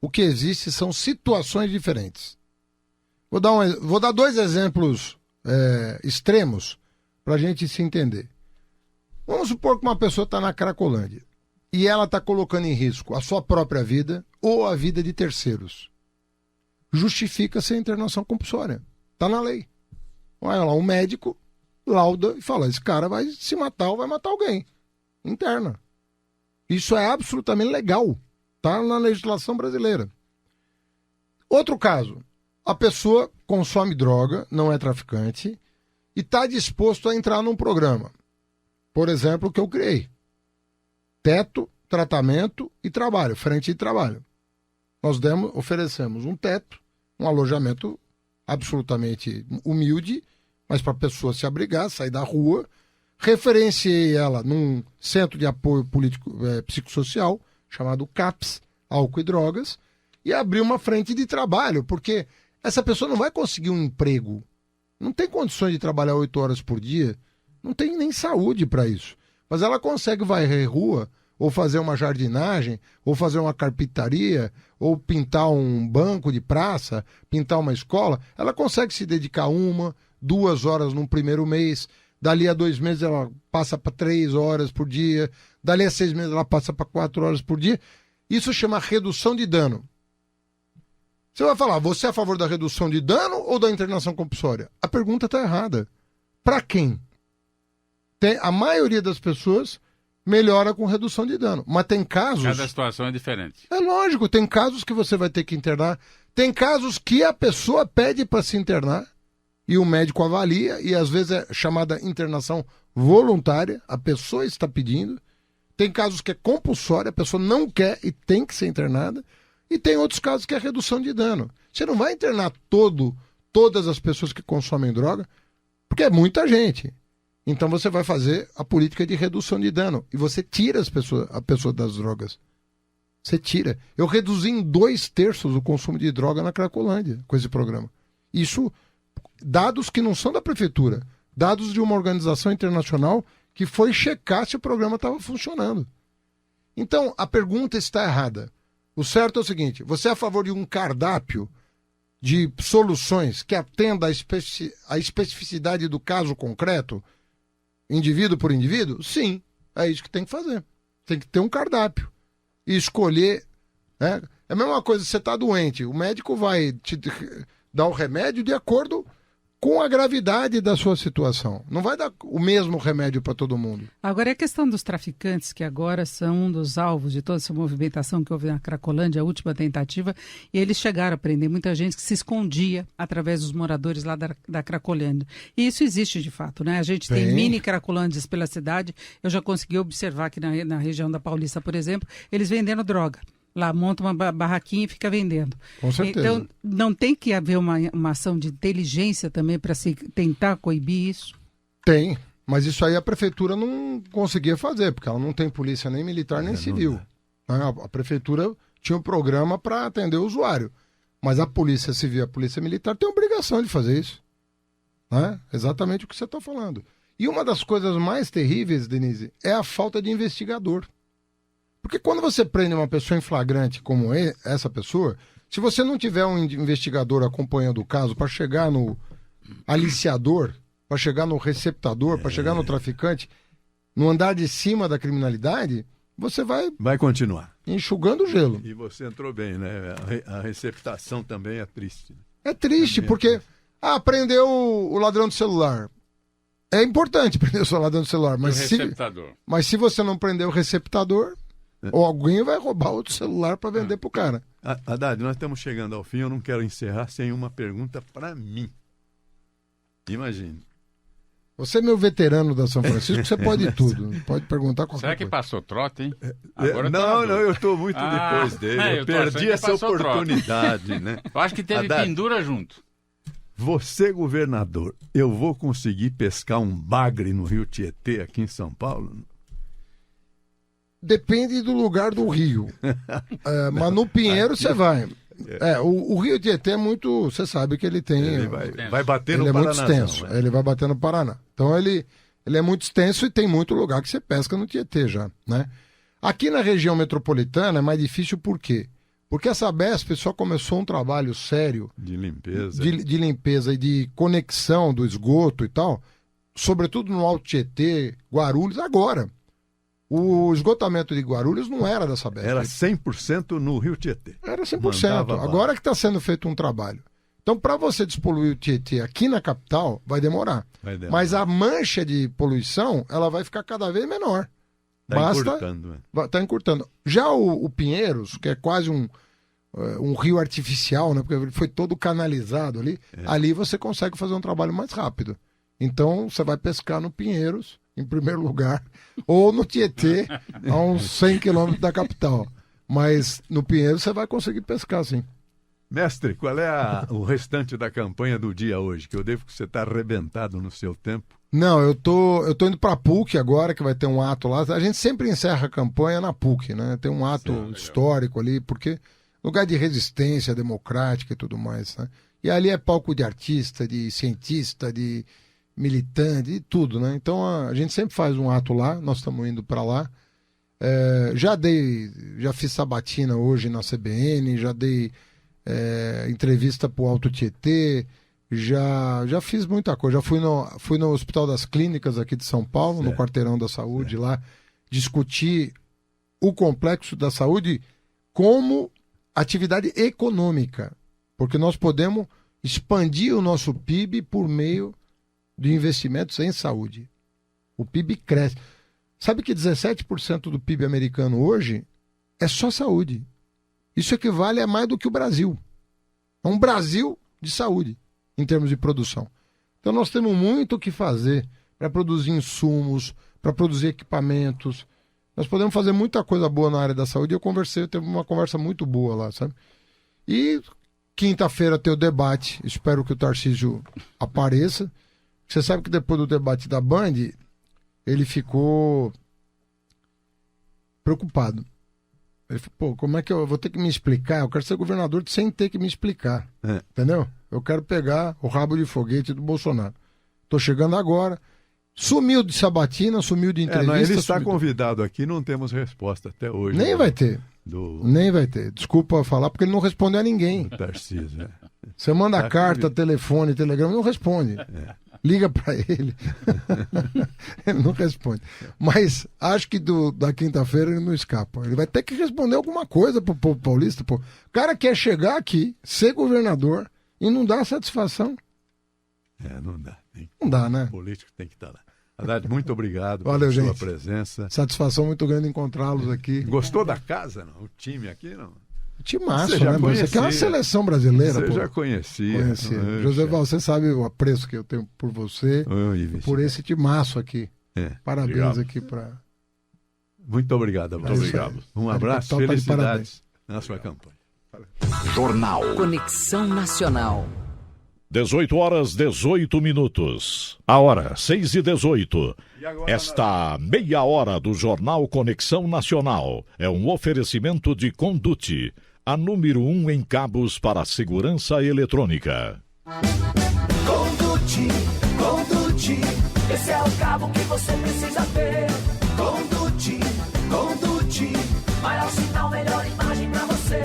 O que existe são situações diferentes. Vou dar 2 exemplos extremos para a gente se entender. Vamos supor que uma pessoa está na Cracolândia e ela está colocando em risco a sua própria vida ou a vida de terceiros. Justifica-se a internação compulsória. Está na lei. Vai lá, um médico lauda e fala, esse cara vai se matar ou vai matar alguém. Interna. Isso é absolutamente legal. Está na legislação brasileira. Outro caso. A pessoa consome droga, não é traficante, e está disposto a entrar num programa. Por exemplo, o que eu criei. Teto, tratamento e trabalho, frente de trabalho. Nós oferecemos um teto, um alojamento absolutamente humilde, mas para a pessoa se abrigar, sair da rua. Referenciei ela num centro de apoio político psicossocial, chamado CAPS, álcool e drogas, e abri uma frente de trabalho, porque essa pessoa não vai conseguir um emprego, não tem condições de trabalhar 8 horas por dia, não tem nem saúde para isso. Mas ela consegue varrer rua, ou fazer uma jardinagem, ou fazer uma carpintaria, ou pintar um banco de praça, pintar uma escola. Ela consegue se dedicar 1, 2 horas no primeiro mês, dali a 2 meses ela passa para 3 horas por dia, dali a 6 meses ela passa para 4 horas por dia. Isso chama redução de dano. Você vai falar, você é a favor da redução de dano ou da internação compulsória? A pergunta está errada. Para quem? A maioria das pessoas melhora com redução de dano. Mas tem casos... Cada situação é diferente. É lógico, tem casos que você vai ter que internar. Tem casos que a pessoa pede para se internar e o médico avalia, e às vezes é chamada internação voluntária, a pessoa está pedindo. Tem casos que é compulsória, a pessoa não quer e tem que ser internada. E tem outros casos que é redução de dano. Você não vai internar todas as pessoas que consomem droga, porque é muita gente. Então você vai fazer a política de redução de dano. E você tira a pessoa das drogas. Você tira. Eu reduzi em 2/3 o consumo de droga na Cracolândia com esse programa. Isso, dados que não são da prefeitura, dados de uma organização internacional que foi checar se o programa estava funcionando. Então, a pergunta está errada. O certo é o seguinte, você é a favor de um cardápio de soluções que atenda à especificidade do caso concreto, indivíduo por indivíduo? Sim, é isso que tem que fazer. Tem que ter um cardápio e escolher. É a mesma coisa, você está doente, o médico vai te dar o remédio de acordo com a gravidade da sua situação. Não vai dar o mesmo remédio para todo mundo. Agora, é a questão dos traficantes, que agora são um dos alvos de toda essa movimentação que houve na Cracolândia, a última tentativa, e eles chegaram a prender muita gente que se escondia através dos moradores lá da Cracolândia. E isso existe de fato, né? A gente tem mini Cracolândias pela cidade, eu já consegui observar aqui na região da Paulista, por exemplo, eles vendendo droga. Lá monta uma barraquinha e fica vendendo. Com certeza. Então, não tem que haver uma ação de inteligência também para se tentar coibir isso? Tem, mas isso aí a prefeitura não conseguia fazer, porque ela não tem polícia nem militar nem civil. A prefeitura tinha um programa para atender o usuário, mas a polícia civil e a polícia militar tem a obrigação de fazer isso. Né? Exatamente o que você está falando. E uma das coisas mais terríveis, Denise, é a falta de investigador. Porque quando você prende uma pessoa em flagrante como essa pessoa, se você não tiver um investigador acompanhando o caso para chegar no aliciador, para chegar no receptador, para chegar no traficante, no andar de cima da criminalidade, você vai continuar enxugando o gelo. E você entrou bem, né? A receptação também é triste. É triste, porque prendeu o ladrão do celular. É importante prender o ladrão do celular, mas se você não prender o receptador... Ou alguém vai roubar outro celular para vender pro cara. Haddad, nós estamos chegando ao fim. Eu não quero encerrar sem uma pergunta para mim. Imagine. Você é meu veterano da São Francisco, você pode tudo. Pode perguntar qualquer coisa. Será que passou trote, hein? Agora não, eu estou muito depois dele. Eu perdi essa oportunidade, né? Eu acho que teve Haddad, pendura junto. Você, governador, eu vou conseguir pescar um bagre no Rio Tietê, aqui em São Paulo? Depende do lugar do rio. Mas no Pinheiro você vai. O Rio Tietê é muito... Você sabe que ele tem... Ele vai bater no Paraná. Ele é muito extenso. Ele vai bater no Paraná. Então ele é muito extenso e tem muito lugar que você pesca no Tietê já. Né? Aqui na região metropolitana é mais difícil por quê? Porque a Sabesp só começou um trabalho sério de limpeza, de limpeza e de conexão do esgoto e tal, sobretudo no Alto Tietê, Guarulhos, agora. O esgotamento de Guarulhos não era da Sabesp. Era 100% no Rio Tietê. Era 100%. Agora que está sendo feito um trabalho. Então, para você despoluir o Tietê aqui na capital, vai demorar. Mas a mancha de poluição, ela vai ficar cada vez menor. Está encurtando. Já o Pinheiros, que é quase um rio artificial, né? Porque ele foi todo canalizado ali. Ali você consegue fazer um trabalho mais rápido. Então, você vai pescar no Pinheiros, em primeiro lugar, ou no Tietê, a uns 100 quilômetros da capital. Mas no Pinheiros você vai conseguir pescar, sim. Mestre, qual é o restante da campanha do dia hoje? Que eu devo que você está arrebentado no seu tempo. Não, eu tô indo para a PUC agora, que vai ter um ato lá. A gente sempre encerra a campanha na PUC, né? Tem um ato histórico ali, porque lugar de resistência democrática e tudo mais, né? E ali é palco de artista, de cientista, de militante, de tudo, né? Então a gente sempre faz um ato lá, nós estamos indo para lá. Já fiz sabatina hoje na CBN, já dei entrevista para o Alto Tietê, já fiz muita coisa. Já fui no Hospital das Clínicas aqui de São Paulo, no Quarteirão da Saúde, lá, discutir o complexo da saúde como atividade econômica, porque nós podemos expandir o nosso PIB por meio de investimentos em saúde. O PIB cresce. Sabe que 17% do PIB americano hoje é só saúde. Isso equivale a mais do que o Brasil. É um Brasil de saúde, em termos de produção. Então nós temos muito o que fazer para produzir insumos, para produzir equipamentos. Nós podemos fazer muita coisa boa na área da saúde. Eu teve uma conversa muito boa lá, sabe? E quinta-feira tem o debate. Espero que o Tarcísio apareça. Você sabe que depois do debate da Band, ele ficou preocupado. Ele falou, como é que eu vou ter que me explicar? Eu quero ser governador sem ter que me explicar. Entendeu? Eu quero pegar o rabo de foguete do Bolsonaro. Tô chegando agora. Sumiu de sabatina, sumiu de entrevista. Ele está convidado aqui, não temos resposta até hoje. Nem vai ter. Nem vai ter. Desculpa falar, porque ele não responde a ninguém. Tarcísio, Você manda carta, telefone, telegrama, não responde. Liga para ele. Ele não responde. Mas acho que da quinta-feira ele não escapa. Ele vai ter que responder alguma coisa pro povo paulista. Pô. O cara quer chegar aqui, ser governador e não dar satisfação. Não dá. Não dá, né? O político tem que estar lá. Haddad, muito obrigado pela sua presença. Satisfação muito grande encontrá-los aqui. Gostou da casa, não? O time aqui, não? Timaço, né? Você aqui é uma seleção brasileira. Você já conhecia. José Val, você sabe o apreço que eu tenho por você, por esse timaço aqui. Parabéns aqui para... Muito obrigado. Muito obrigado. Um abraço, felicidades na sua campanha. Jornal Conexão Nacional. 18h18. A hora, 6h18. Esta meia hora do Jornal Conexão Nacional é um oferecimento de Conduti, a número 1 em cabos para segurança eletrônica. Conduti, esse é o cabo que você precisa ter. Conduti, maior sinal, melhor imagem pra você.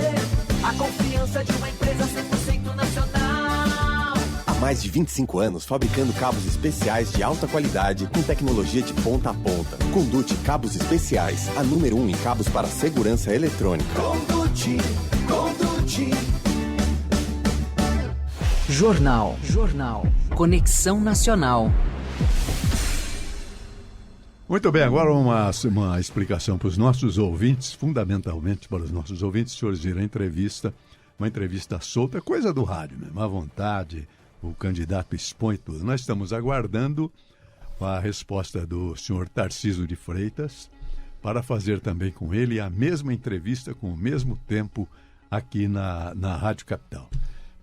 A confiança de uma empresa 100% nacional. Há mais de 25 anos fabricando cabos especiais de alta qualidade com tecnologia de ponta a ponta. Conduti Cabos Especiais, a número 1 em cabos para segurança eletrônica. Conduti. Jornal. Conexão Nacional. Muito bem, agora uma explicação para os nossos ouvintes, fundamentalmente para os nossos ouvintes. Os senhores viram a entrevista, uma entrevista solta, coisa do rádio, né? Má vontade, o candidato expõe tudo. Nós estamos aguardando a resposta do senhor Tarcísio de Freitas para fazer também com ele a mesma entrevista com o mesmo tempo aqui na Rádio Capital.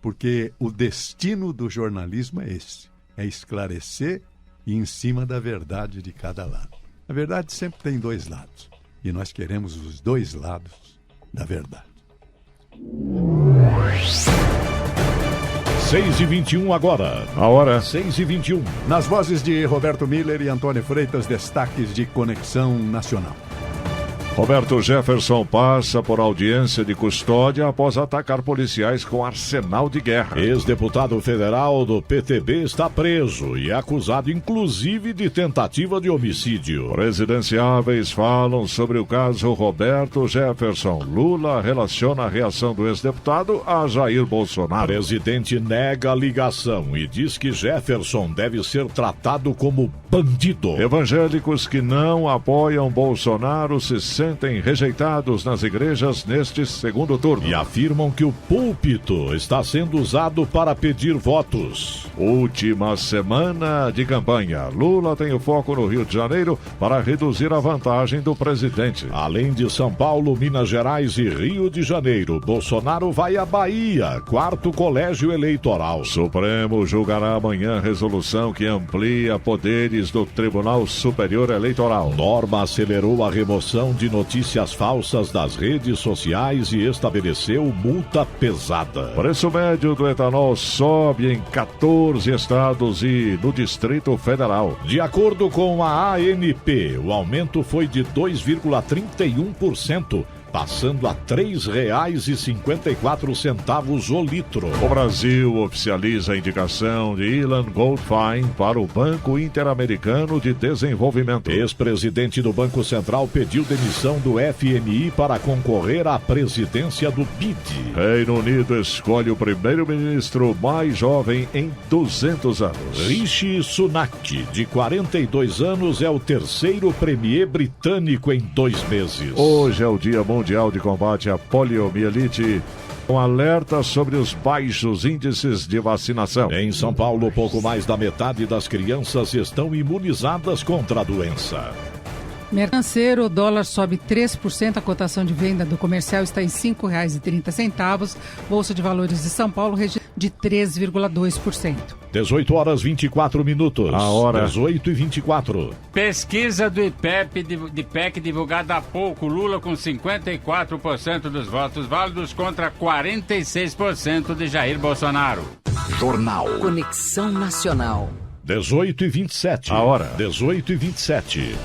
Porque o destino do jornalismo é esse, é esclarecer e em cima da verdade de cada lado. A verdade sempre tem dois lados e nós queremos os dois lados da verdade. 6h21 agora. A hora 6h21. Nas vozes de Roberto Miller e Antônio Freitas, destaques de Conexão Nacional. Roberto Jefferson passa por audiência de custódia após atacar policiais com arsenal de guerra. Ex-deputado federal do PTB está preso e é acusado inclusive de tentativa de homicídio. Presidenciáveis falam sobre o caso Roberto Jefferson. Lula relaciona a reação do ex-deputado a Jair Bolsonaro. O presidente nega a ligação e diz que Jefferson deve ser tratado como bandido. Evangélicos que não apoiam Bolsonaro se sentem rejeitados nas igrejas neste segundo turno. E afirmam que o púlpito está sendo usado para pedir votos. Última semana de campanha. Lula tem o foco no Rio de Janeiro para reduzir a vantagem do presidente. Além de São Paulo, Minas Gerais e Rio de Janeiro, Bolsonaro vai à Bahia, 4º colégio eleitoral. Supremo julgará amanhã resolução que amplia poderes do Tribunal Superior Eleitoral. Norma acelerou a remoção de notícias falsas das redes sociais e estabeleceu multa pesada. Preço médio do etanol sobe em 14 estados e no Distrito Federal. De acordo com a ANP, o aumento foi de 2,31%. Passando a R$ 3,54 o litro. O Brasil oficializa a indicação de Ilan Goldfein para o Banco Interamericano de Desenvolvimento. Ex-presidente do Banco Central pediu demissão do FMI para concorrer à presidência do BID. Reino Unido escolhe o primeiro-ministro mais jovem em 200 anos. Rishi Sunak, de 42 anos, é o terceiro premier britânico em 2 meses. Hoje é o Dia Mundial de Combate à Poliomielite, com alerta sobre os baixos índices de vacinação. Em São Paulo, pouco mais da metade das crianças estão imunizadas contra a doença. Mercanceiro, o dólar sobe 3%, a cotação de venda do comercial está em R$ 5,30. Bolsa de Valores de São Paulo, de 3,2%. 18 horas 24 minutos. A hora 18h24. Pesquisa do IPEC divulgada há pouco. Lula com 54% dos votos válidos contra 46% de Jair Bolsonaro. Jornal. Conexão Nacional. 18h27. A hora 18h27.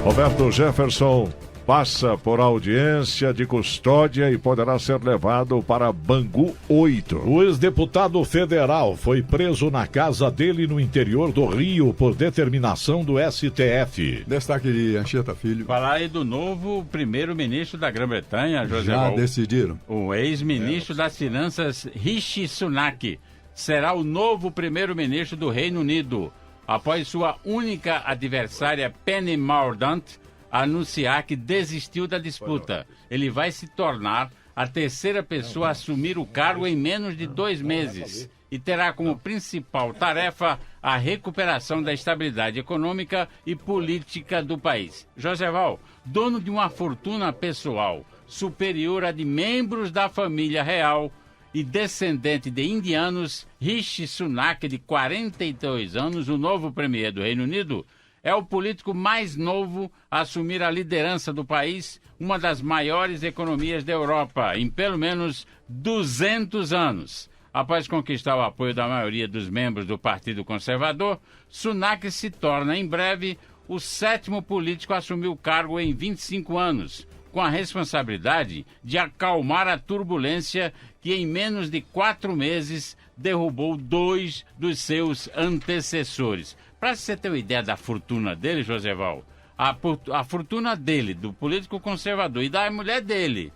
Roberto Jefferson passa por audiência de custódia e poderá ser levado para Bangu 8. O ex-deputado federal foi preso na casa dele no interior do Rio por determinação do STF. Destaque de Anchieta Filho. Falar aí do novo primeiro-ministro da Grã-Bretanha, José Já Val. decidiram. O ex-ministro das Finanças, Rishi Sunak, será o novo primeiro-ministro do Reino Unido, após sua única adversária, Penny Mordaunt, anunciar que desistiu da disputa. Ele vai se tornar a terceira pessoa a assumir o cargo em menos de 2 meses e terá como principal tarefa a recuperação da estabilidade econômica e política do país. José Val, dono de uma fortuna pessoal superior à de membros da família real e descendente de indianos, Rishi Sunak, de 42 anos, o novo premier do Reino Unido, é o político mais novo a assumir a liderança do país, uma das maiores economias da Europa, em pelo menos 200 anos. Após conquistar o apoio da maioria dos membros do Partido Conservador, Sunak se torna, em breve, o 7º político a assumir o cargo em 25 anos, com a responsabilidade de acalmar a turbulência que em menos de 4 meses derrubou 2 dos seus antecessores. Para você ter uma ideia da fortuna dele, José Val, a fortuna dele, do político conservador, e da mulher dele,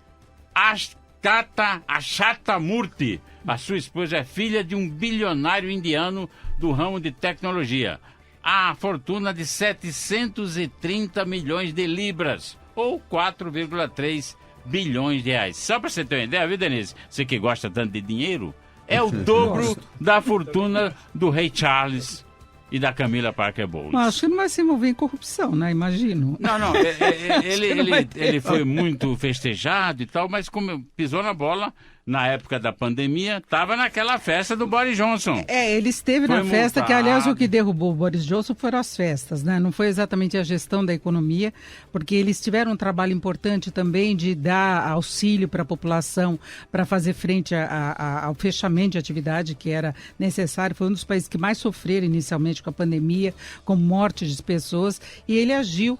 Ashata Murthy, a sua esposa, é filha de um bilionário indiano do ramo de tecnologia. A fortuna de 730 milhões de libras, ou 4,3 bilhões de reais. Só para você ter uma ideia, viu, Denise? Você que gosta tanto de dinheiro, é o dobro da fortuna do rei Charles e da Camila Parker Bowles. Acho que não vai se envolver em corrupção, né? Imagino. Não, ele foi muito festejado e tal, mas como pisou na bola, na época da pandemia, estava naquela festa do Boris Johnson. Ele esteve na festa, que aliás o que derrubou o Boris Johnson foram as festas, né? Não foi exatamente a gestão da economia, porque eles tiveram um trabalho importante também de dar auxílio para a população para fazer frente ao fechamento de atividade que era necessário. Foi um dos países que mais sofreram inicialmente com a pandemia, com morte de pessoas, e ele agiu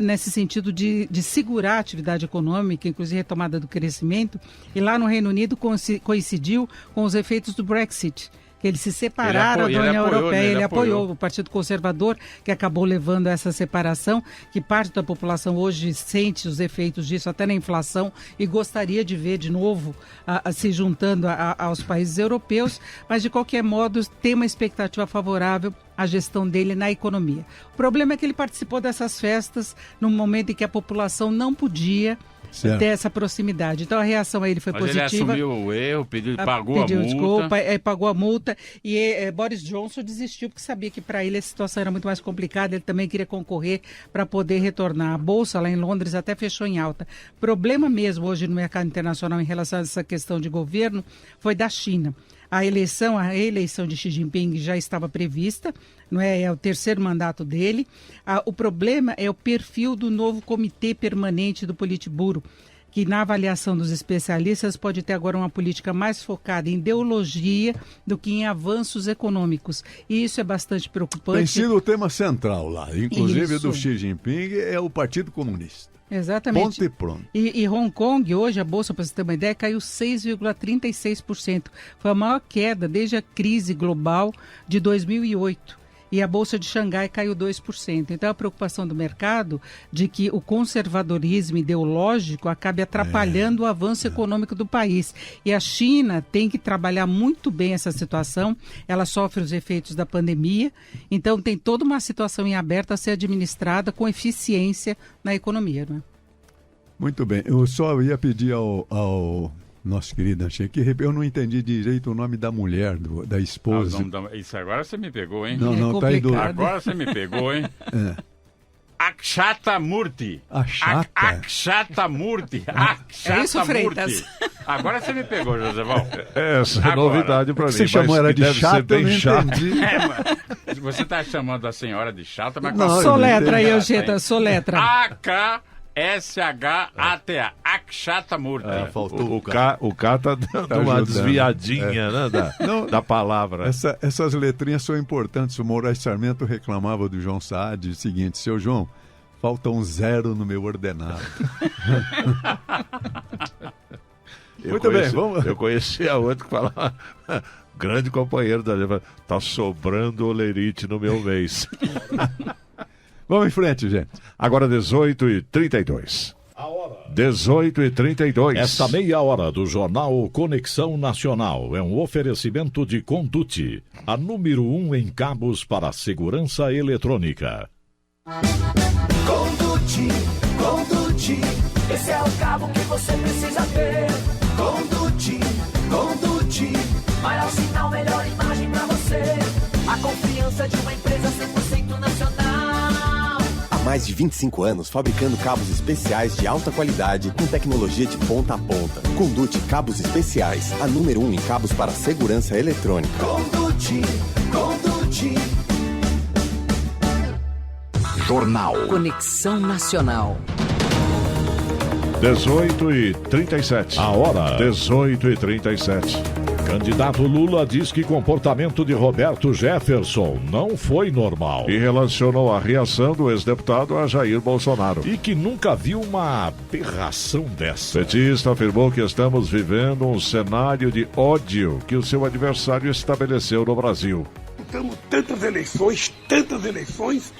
nesse sentido de segurar a atividade econômica, inclusive retomada do crescimento, e lá no Reino Unido coincidiu com os efeitos do Brexit, que eles se separaram da União Europeia, ele apoiou o Partido Conservador, que acabou levando a essa separação, que parte da população hoje sente os efeitos disso até na inflação e gostaria de ver de novo se juntando aos países europeus, mas de qualquer modo tem uma expectativa favorável à gestão dele na economia. O problema é que ele participou dessas festas num momento em que a população não podia ter essa proximidade. Então a reação a ele foi positiva. Ele assumiu o erro, pagou a multa. Desculpa, pagou a multa e Boris Johnson desistiu porque sabia que para ele a situação era muito mais complicada, ele também queria concorrer para poder retornar. A Bolsa lá em Londres até fechou em alta. Problema mesmo hoje no mercado internacional em relação a essa questão de governo foi da China. A reeleição de Xi Jinping já estava prevista, não é? É o terceiro mandato dele. O problema é o perfil do novo comitê permanente do Politburo, que na avaliação dos especialistas pode ter agora uma política mais focada em ideologia do que em avanços econômicos. E isso é bastante preocupante. Tem sido o tema central lá, inclusive do Xi Jinping, é o Partido Comunista. Exatamente. Ponto e pronto. E Hong Kong, hoje, a Bolsa, para você ter uma ideia, caiu 6,36%. Foi a maior queda desde a crise global de 2008. E a Bolsa de Xangai caiu 2%. Então, a preocupação do mercado de que o conservadorismo ideológico acabe atrapalhando o avanço econômico do país. E a China tem que trabalhar muito bem essa situação. Ela sofre os efeitos da pandemia. Então, tem toda uma situação em aberto a ser administrada com eficiência na economia, não é? Muito bem. Eu só ia pedir ao nosso querido Anche, que eu não entendi direito o nome da mulher, da esposa. Isso agora você me pegou, hein? Não, tá aí do... Agora você me pegou, hein? Akshata Murthy. Akshata Murthy. É isso, Freitas? Agora você me pegou, Josebão. Essa é novidade pra mim. Você chamou ela de chata, eu não entendi. Você está chamando a senhora de chata, mas... Soletra aí, Eugeta, soletra. A-K-S-H-A-T-A. Akshata Murthy. O K tá dando uma desviadinha, né, da palavra. Essas letrinhas são importantes. O Moraes Sarmento reclamava do João Saad o seguinte: seu João, falta um 0 no meu ordenado. Muito bem, vamos. Eu conheci a outra que falava, grande companheiro da Leva, tá sobrando olerite no meu mês. Vamos em frente, gente. Agora 18h32. 18h32. Esta meia hora do Jornal Conexão Nacional é um oferecimento de Conduti, a número 1 em cabos para segurança eletrônica. Conduti, esse é o cabo que você precisa ter. Conduti, maior sinal, melhor imagem pra você. A confiança de uma empresa 100% nacional. Há mais de 25 anos fabricando cabos especiais de alta qualidade com tecnologia de ponta a ponta. Conduti Cabos Especiais, a número 1 em cabos para segurança eletrônica. Conduti. Jornal. Conexão Nacional. 18h37. A hora. 18h37. Candidato Lula diz que comportamento de Roberto Jefferson não foi normal. E relacionou a reação do ex-deputado a Jair Bolsonaro. E que nunca viu uma aberração dessa. Petista afirmou que estamos vivendo um cenário de ódio que o seu adversário estabeleceu no Brasil. Disputamos tantas eleições,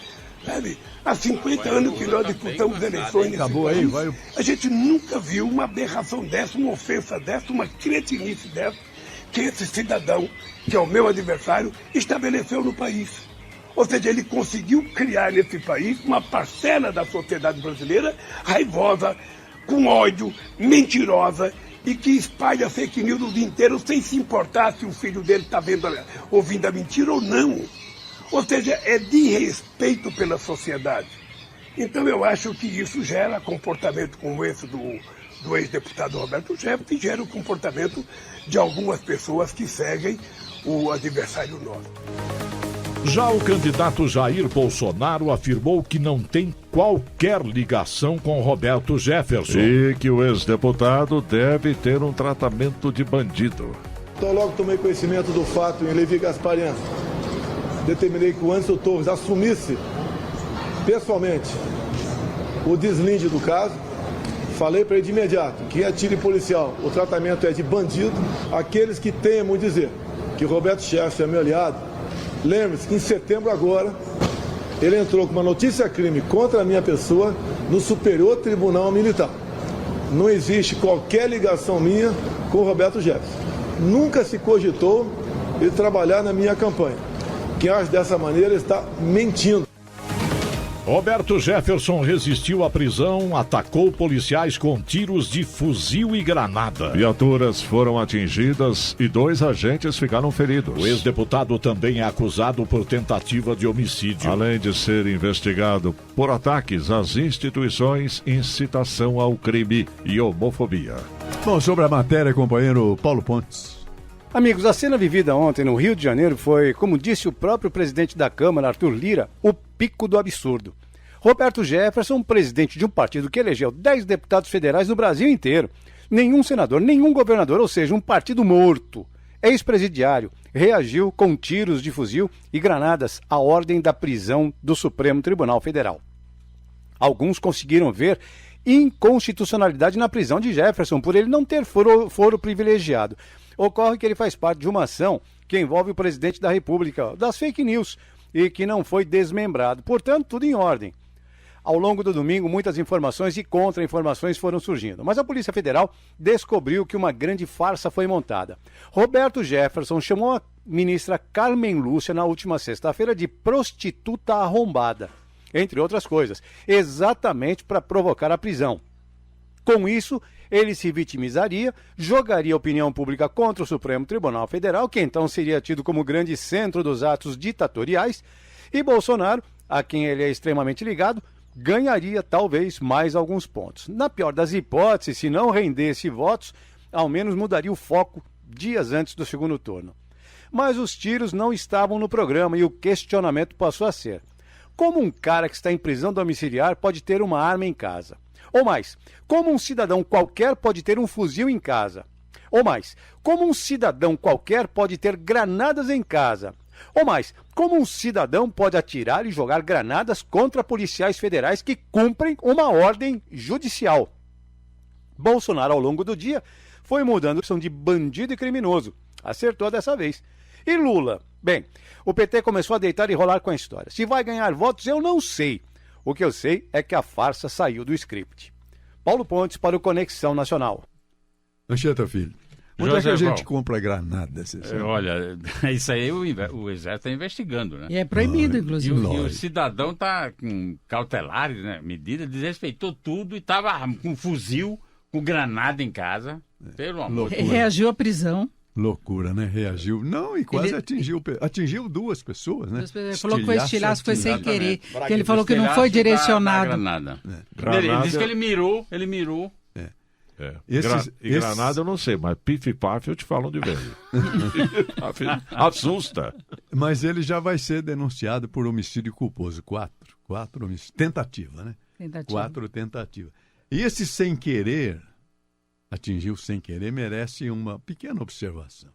sabe? Há 50 anos que nós disputamos eleições nesse país. A gente nunca viu uma aberração dessa, uma ofensa dessa, uma cretinice dessa, que esse cidadão, que é o meu adversário, estabeleceu no país. Ou seja, ele conseguiu criar nesse país uma parcela da sociedade brasileira raivosa, com ódio, mentirosa, e que espalha fake news o dia inteiro sem se importar se o filho dele está ouvindo a mentira ou não. Ou seja, é desrespeito pela sociedade. Então eu acho que isso gera comportamento como esse do ex-deputado Roberto Jefferson e gera o comportamento de algumas pessoas que seguem o adversário nosso. Já o candidato Jair Bolsonaro afirmou que não tem qualquer ligação com Roberto Jefferson. E que o ex-deputado deve ter um tratamento de bandido. Então logo tomei conhecimento do fato em Levi Gasparian. Determinei que o Anderson Torres assumisse pessoalmente o deslinde do caso. Falei para ele de imediato que em atire policial o tratamento é de bandido. Aqueles que temam dizer que o Roberto Jefferson é meu aliado, lembre-se que em setembro agora ele entrou com uma notícia-crime contra a minha pessoa no Superior Tribunal Militar. Não existe qualquer ligação minha com o Roberto Jefferson. Nunca se cogitou ele trabalhar na minha campanha. Quem age dessa maneira está mentindo. Roberto Jefferson resistiu à prisão, atacou policiais com tiros de fuzil e granada. Viaturas foram atingidas e 2 agentes ficaram feridos. O ex-deputado também é acusado por tentativa de homicídio. Além de ser investigado por ataques às instituições, incitação ao crime e homofobia. Bom, sobre a matéria, companheiro Paulo Pontes. Amigos, a cena vivida ontem no Rio de Janeiro foi, como disse o próprio presidente da Câmara, Arthur Lira, o pico do absurdo. Roberto Jefferson, presidente de um partido que elegeu 10 deputados federais no Brasil inteiro. Nenhum senador, nenhum governador, ou seja, um partido morto, ex-presidiário, reagiu com tiros de fuzil e granadas à ordem da prisão do Supremo Tribunal Federal. Alguns conseguiram ver inconstitucionalidade na prisão de Jefferson por ele não ter foro privilegiado. Ocorre que ele faz parte de uma ação que envolve o presidente da República, das fake news, e que não foi desmembrado. Portanto, tudo em ordem. Ao longo do domingo, muitas informações e contra-informações foram surgindo. Mas a Polícia Federal descobriu que uma grande farsa foi montada. Roberto Jefferson chamou a ministra Carmen Lúcia na última sexta-feira de prostituta arrombada, entre outras coisas, exatamente para provocar a prisão. Com isso, ele se vitimizaria, jogaria a opinião pública contra o Supremo Tribunal Federal, que então seria tido como grande centro dos atos ditatoriais, e Bolsonaro, a quem ele é extremamente ligado, ganharia talvez mais alguns pontos. Na pior das hipóteses, se não rendesse votos, ao menos mudaria o foco dias antes do segundo turno. Mas os tiros não estavam no programa e o questionamento passou a ser: como um cara que está em prisão domiciliar pode ter uma arma em casa? Ou mais, como um cidadão qualquer pode ter um fuzil em casa? Ou mais, como um cidadão qualquer pode ter granadas em casa? Ou mais, como um cidadão pode atirar e jogar granadas contra policiais federais que cumprem uma ordem judicial? Bolsonaro, ao longo do dia, foi mudando a opção de bandido e criminoso. Acertou dessa vez. E Lula? Bem, o PT começou a deitar e rolar com a história. Se vai ganhar votos, eu não sei. O que eu sei é que a farsa saiu do script. Paulo Pontes para o Conexão Nacional. Anchieta Filho, onde é que a gente compra granada? Olha, isso aí o Exército está investigando, né? E é proibido, inclusive. E o cidadão está com cautelares, né? Medida, desrespeitou tudo e estava com fuzil, com granada em casa. Pelo amor de Deus. Reagiu à prisão. Loucura, né? Reagiu. Não, e quase atingiu 2 pessoas, né? Ele falou que foi estilhaço, foi sem querer. Que ele falou que não foi direcionado. Granada. Ele disse que ele mirou. Granada eu não sei, mas pif-paf eu te falo de vez. Assusta. Mas ele já vai ser denunciado por homicídio culposo. 4 homicídios. Tentativa, né? 4 tentativas. E esse sem querer, atingiu sem querer, merece uma pequena observação.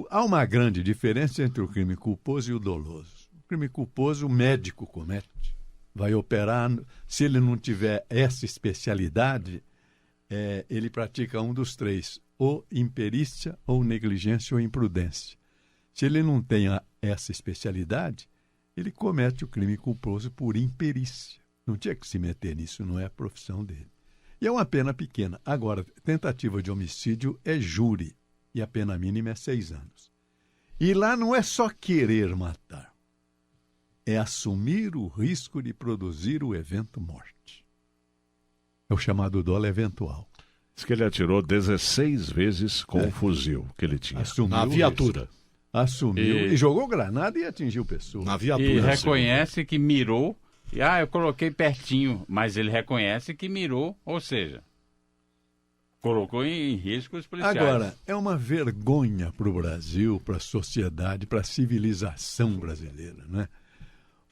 Há uma grande diferença entre o crime culposo e o doloso. O crime culposo o médico comete. Vai operar, se ele não tiver essa especialidade, ele pratica um dos 3, ou imperícia, ou negligência, ou imprudência. Se ele não tem essa especialidade, ele comete o crime culposo por imperícia. Não tinha que se meter nisso, não é a profissão dele. E é uma pena pequena. Agora, tentativa de homicídio é júri, e a pena mínima é 6 anos. E lá não é só querer matar, é assumir o risco de produzir o evento morte. É o chamado dolo eventual. Diz que ele atirou 16 vezes com o fuzil que ele tinha. Assumiu na viatura. Assumiu e jogou granada e atingiu pessoas. Na viatura. E reconhece que mirou. Eu coloquei pertinho, mas ele reconhece que mirou, ou seja, colocou em risco os policiais. Agora, é uma vergonha para o Brasil, para a sociedade, para a civilização brasileira, né?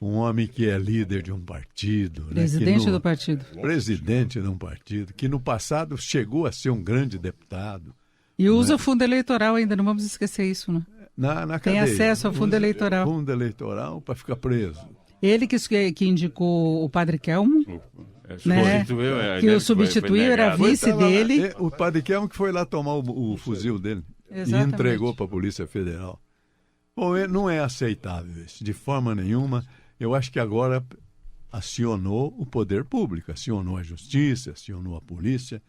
Um homem que é líder de um partido. Presidente do partido. Presidente de um partido, que no passado chegou a ser um grande deputado. E usa o fundo eleitoral ainda, não vamos esquecer isso, né? Na Tem cadeia. acesso ao fundo eleitoral. Fundo eleitoral para ficar preso. Ele que indicou o Padre Kelmo, né? Que o substituiu, era vice dele. O Padre Kelmo que foi lá tomar o fuzil dele. Exatamente. E entregou para a Polícia Federal. Bom, não é aceitável isso, de forma nenhuma. Eu acho que agora acionou o poder público, acionou a justiça, acionou a polícia.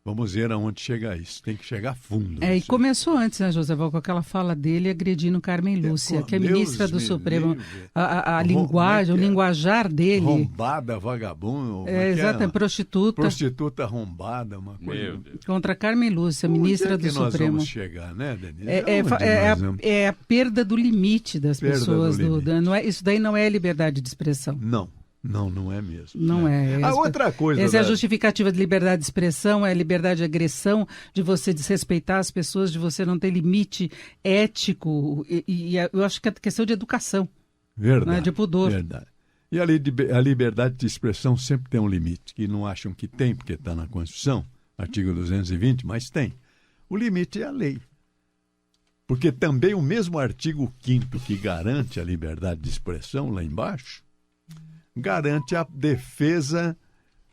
Vamos ver aonde chega isso. Tem que chegar fundo. E começou antes, né, José Val, com aquela fala dele agredindo Carmen Lúcia, que é ministra do Supremo. A linguagem, o linguajar dele. Rombada, vagabundo. Exato, prostituta. Prostituta arrombada, uma coisa. Contra Carmen Lúcia, ministra do Supremo. Nós vamos chegar, né, Denise? É a perda do limite das pessoas. Isso daí não é liberdade de expressão. Não é mesmo. Não é. Outra coisa... Essa é a justificativa de liberdade de expressão, é a liberdade de agressão, de você desrespeitar as pessoas, de você não ter limite ético. E eu acho que é questão de educação. Verdade. Né? De pudor. Verdade. E a liberdade de expressão sempre tem um limite, que não acham que tem, porque está na Constituição, artigo 220, mas tem. O limite é a lei. Porque também o mesmo artigo 5º que garante a liberdade de expressão, lá embaixo, garante a defesa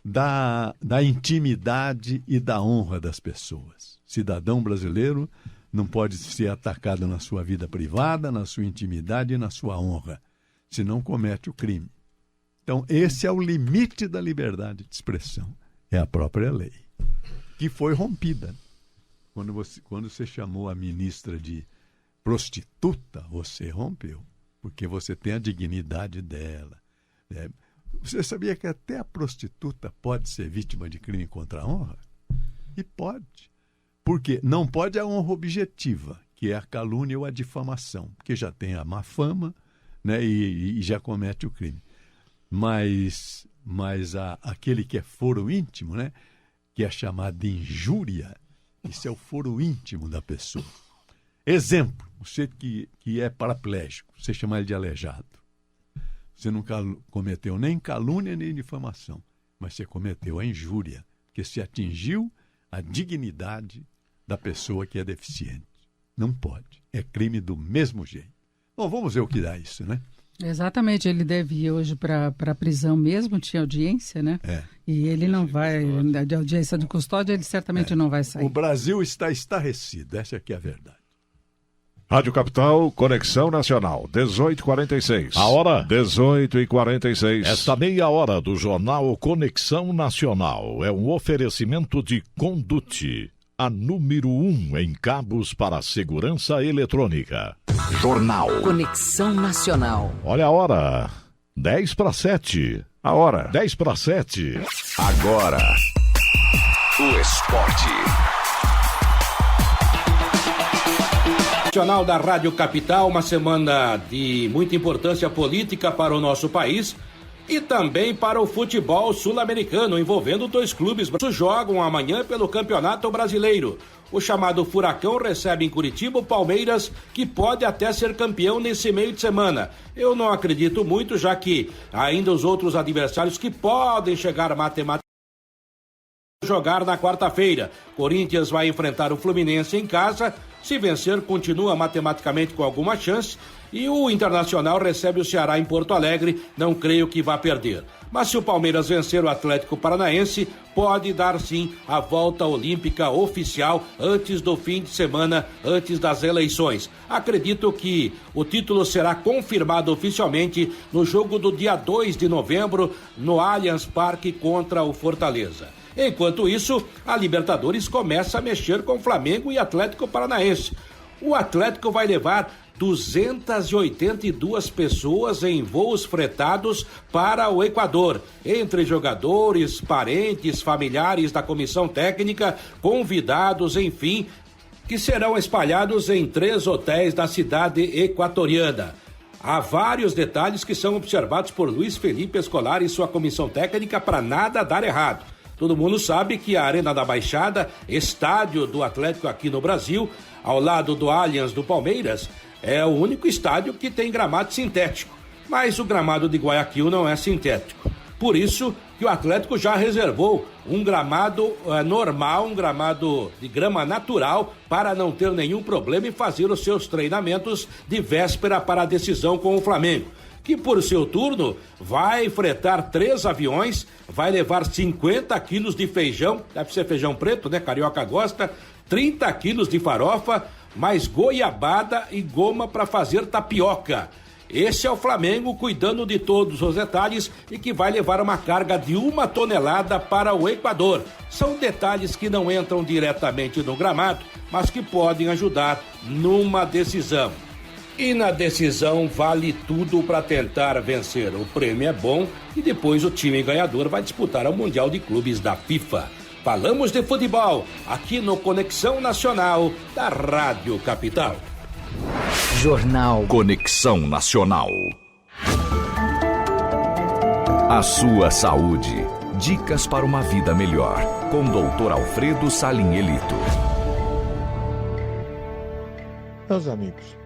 da intimidade e da honra das pessoas. Cidadão brasileiro não pode ser atacado na sua vida privada, na sua intimidade e na sua honra, senão comete o crime. Então, esse é o limite da liberdade de expressão. É a própria lei, que foi rompida. Quando você chamou a ministra de prostituta, você rompeu, porque você tem a dignidade dela. Você sabia que até a prostituta pode ser vítima de crime contra a honra? E pode. Porque não pode a honra objetiva, que é a calúnia ou a difamação, porque já tem a má fama, né, e já comete o crime. Mas aquele que é foro íntimo, né, que é chamado de injúria, isso é o foro íntimo da pessoa. Exemplo, você que é paraplégico, você chama ele de aleijado. Você não cometeu nem calúnia nem difamação, mas você cometeu a injúria, porque se atingiu a dignidade da pessoa que é deficiente. Não pode. É crime do mesmo jeito. Bom, vamos ver o que dá isso, né? Exatamente. Ele deve ir hoje para a prisão mesmo, tinha audiência, né? E ele não vai, de audiência de custódia, ele certamente não vai sair. O Brasil está estarrecido, essa aqui é a verdade. Rádio Capital, Conexão Nacional, 18h46. A hora? 18h46. Esta meia hora do jornal Conexão Nacional é um oferecimento de Conduti, a número 1 em cabos para segurança eletrônica. Jornal Conexão Nacional. Olha a hora, 10:07. A hora, 10:07. Agora, o esporte. Nacional da Rádio Capital, uma semana de muita importância política para o nosso país e também para o futebol sul-americano, envolvendo 2 clubes que jogam amanhã pelo Campeonato Brasileiro. O chamado Furacão recebe em Curitiba o Palmeiras, que pode até ser campeão nesse meio de semana. Eu não acredito muito, já que ainda os outros adversários que podem chegar matematicamente jogar na quarta-feira. Corinthians vai enfrentar o Fluminense em casa. Se vencer, continua matematicamente com alguma chance. E o Internacional recebe o Ceará em Porto Alegre. Não creio que vá perder. Mas se o Palmeiras vencer o Atlético Paranaense, pode dar sim a volta olímpica oficial antes do fim de semana, antes das eleições. Acredito que o título será confirmado oficialmente no jogo do dia 2 de novembro, no Allianz Parque contra o Fortaleza. Enquanto isso, a Libertadores começa a mexer com Flamengo e Atlético Paranaense. O Atlético vai levar 282 pessoas em voos fretados para o Equador, entre jogadores, parentes, familiares da comissão técnica, convidados, enfim, que serão espalhados em 3 hotéis da cidade equatoriana. Há vários detalhes que são observados por Luiz Felipe Scolari e sua comissão técnica para nada dar errado. Todo mundo sabe que a Arena da Baixada, estádio do Atlético aqui no Brasil, ao lado do Allianz do Palmeiras, é o único estádio que tem gramado sintético. Mas o gramado de Guayaquil não é sintético. Por isso que o Atlético já reservou um gramado normal, um gramado de grama natural, para não ter nenhum problema e fazer os seus treinamentos de véspera para a decisão com o Flamengo. que por seu turno vai fretar 3 aviões, vai levar 50 quilos de feijão, deve ser feijão preto, né? Carioca gosta, 30 quilos de farofa, mais goiabada e goma para fazer tapioca. Esse é o Flamengo cuidando de todos os detalhes e que vai levar uma carga de 1 tonelada para o Equador. São detalhes que não entram diretamente no gramado, mas que podem ajudar numa decisão. E na decisão vale tudo para tentar vencer. O prêmio é bom e depois o time ganhador vai disputar o Mundial de Clubes da FIFA. Falamos de futebol aqui no Conexão Nacional da Rádio Capital. Jornal Conexão Nacional. A sua saúde. Dicas para uma vida melhor. Com Dr. Alfredo Salim-Elito. Meus amigos,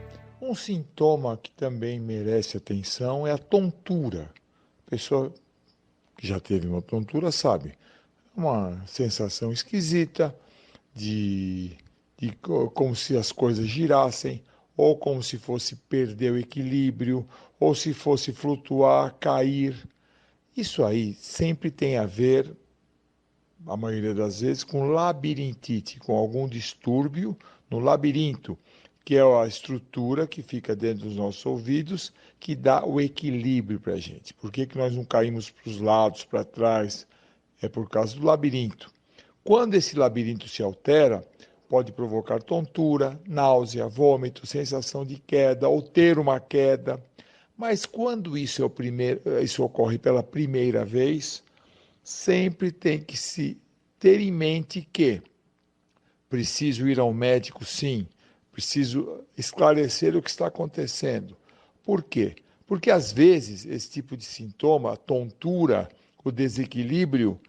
um sintoma que também merece atenção é a tontura. A pessoa que já teve uma tontura sabe. Uma sensação esquisita de como se as coisas girassem, ou como se fosse perder o equilíbrio, ou se fosse flutuar, cair. Isso aí sempre tem a ver, a maioria das vezes, com labirintite, com algum distúrbio no labirinto, que é a estrutura que fica dentro dos nossos ouvidos, que dá o equilíbrio para a gente. Por que nós não caímos para os lados, para trás? É por causa do labirinto. Quando esse labirinto se altera, pode provocar tontura, náusea, vômito, sensação de queda ou ter uma queda. Mas quando isso ocorre pela primeira vez, sempre tem que se ter em mente que preciso ir ao médico, sim, preciso esclarecer o que está acontecendo. Por quê? Porque às vezes esse tipo de sintoma, a tontura, o desequilíbrio,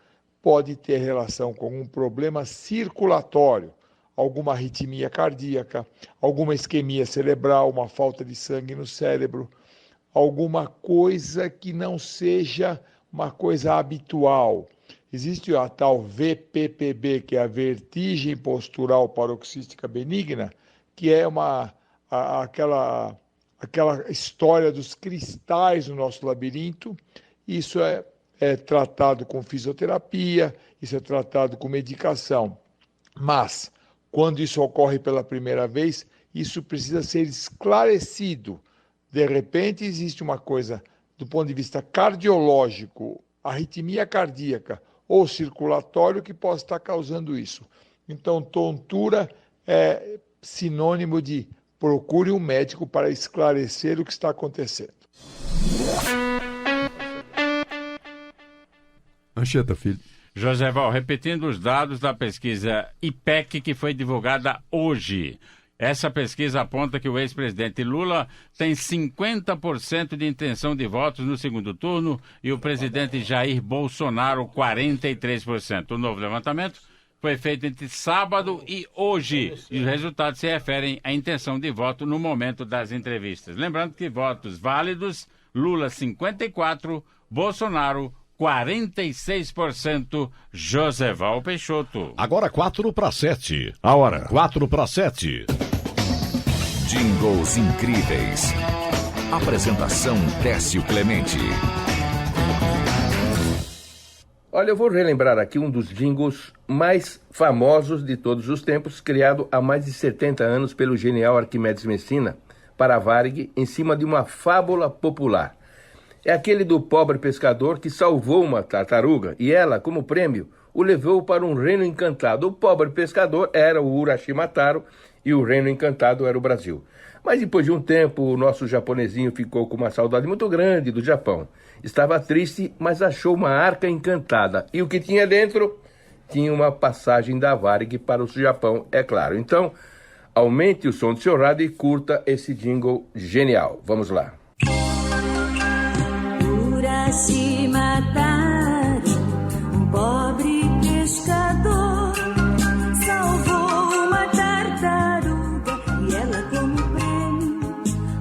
pode ter relação com um problema circulatório, alguma arritmia cardíaca, alguma isquemia cerebral, uma falta de sangue no cérebro, alguma coisa que não seja uma coisa habitual. Existe a tal VPPB, que é a vertigem postural paroxística benigna, que é aquela história dos cristais no nosso labirinto. Isso é tratado com fisioterapia, isso é tratado com medicação. Mas quando isso ocorre pela primeira vez, isso precisa ser esclarecido. De repente, existe uma coisa, do ponto de vista cardiológico, arritmia cardíaca ou circulatório, que possa estar causando isso. Então, tontura é sinônimo de procure um médico para esclarecer o que está acontecendo. Anchieta, filho. José Val, repetindo os dados da pesquisa IPEC que foi divulgada hoje. Essa pesquisa aponta que o ex-presidente Lula tem 50% de intenção de votos no segundo turno e o presidente Jair Bolsonaro 43%. O novo levantamento foi feito entre sábado e hoje e os resultados se referem à intenção de voto no momento das entrevistas. Lembrando que votos válidos, Lula 54%, Bolsonaro 46%, Joseval Peixoto. Agora 4:07. A hora 4:07. Jingles incríveis. Apresentação Décio Clemente. Olha, eu vou relembrar aqui um dos jingles mais famosos de todos os tempos, criado há mais de 70 anos pelo genial Arquimedes Messina para a Varig, em cima de uma fábula popular. É aquele do pobre pescador que salvou uma tartaruga e ela, como prêmio, o levou para um reino encantado. O pobre pescador era o Urashimataro e o reino encantado era o Brasil. Mas depois de um tempo, o nosso japonesinho ficou com uma saudade muito grande do Japão. Estava triste, mas achou uma arca encantada. E o que tinha dentro? Tinha uma passagem da Varig para o Japão, é claro. Então, aumente o som do seu rádio e curta esse jingle genial. Vamos lá. Urashimataro, um pobre pescador, salvou uma tartaruga e ela, como prêmio,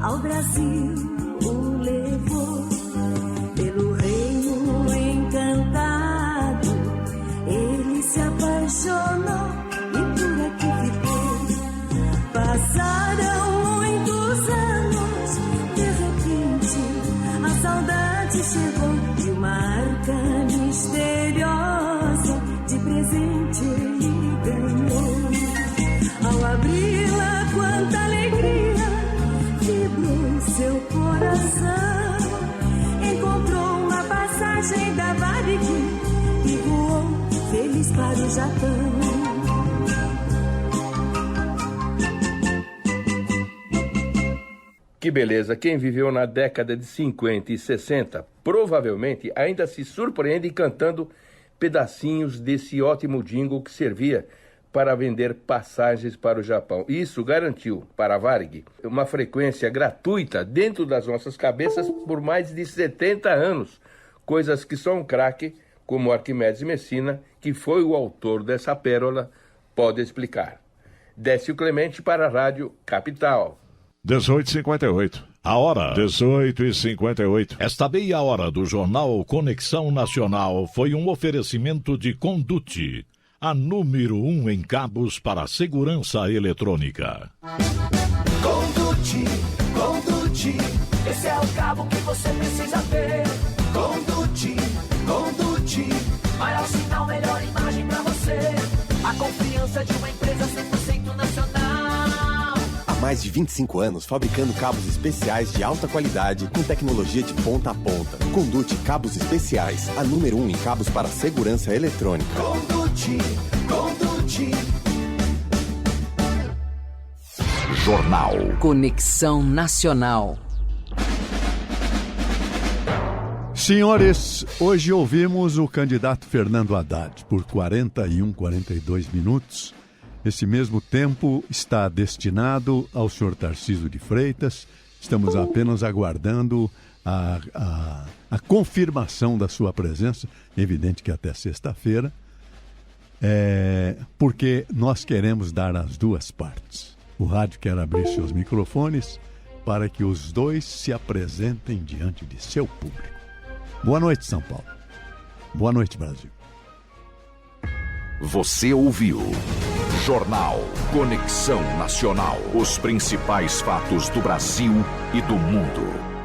ao Brasil o levou. Pelo reino encantado, ele se apaixonou e por aqui ficou. Passaram muitos anos, de repente precisa ter. Que beleza, quem viveu na década de 50 e 60 provavelmente ainda se surpreende cantando pedacinhos desse ótimo jingle que servia para vender passagens para o Japão. Isso garantiu para a Varig uma frequência gratuita dentro das nossas cabeças por mais de 70 anos, coisas que só um craque como Arquimedes Messina, que foi o autor dessa pérola, pode explicar. Décio Clemente para a Rádio Capital. 18h58. A hora. 18h58. Esta meia hora do Jornal Conexão Nacional foi um oferecimento de Conduti, a número 1 em cabos para segurança eletrônica. Conduti, esse é o cabo que você precisa ter. Conduti, maior sinal, melhor imagem pra você. A confiança de uma empresa 100% nacional. Há mais de 25 anos fabricando cabos especiais de alta qualidade com tecnologia de ponta a ponta. Conduti Cabos Especiais, a número 1 em cabos para segurança eletrônica. Conduti. Jornal Conexão Nacional. Senhores, hoje ouvimos o candidato Fernando Haddad por 42 minutos. Esse mesmo tempo está destinado ao senhor Tarcísio de Freitas. Estamos apenas aguardando a confirmação da sua presença, evidente que até sexta-feira, porque nós queremos dar as duas partes. O rádio quer abrir seus microfones para que os dois se apresentem diante de seu público. Boa noite, São Paulo. Boa noite, Brasil. Você ouviu Jornal Conexão Nacional. Os principais fatos do Brasil e do mundo.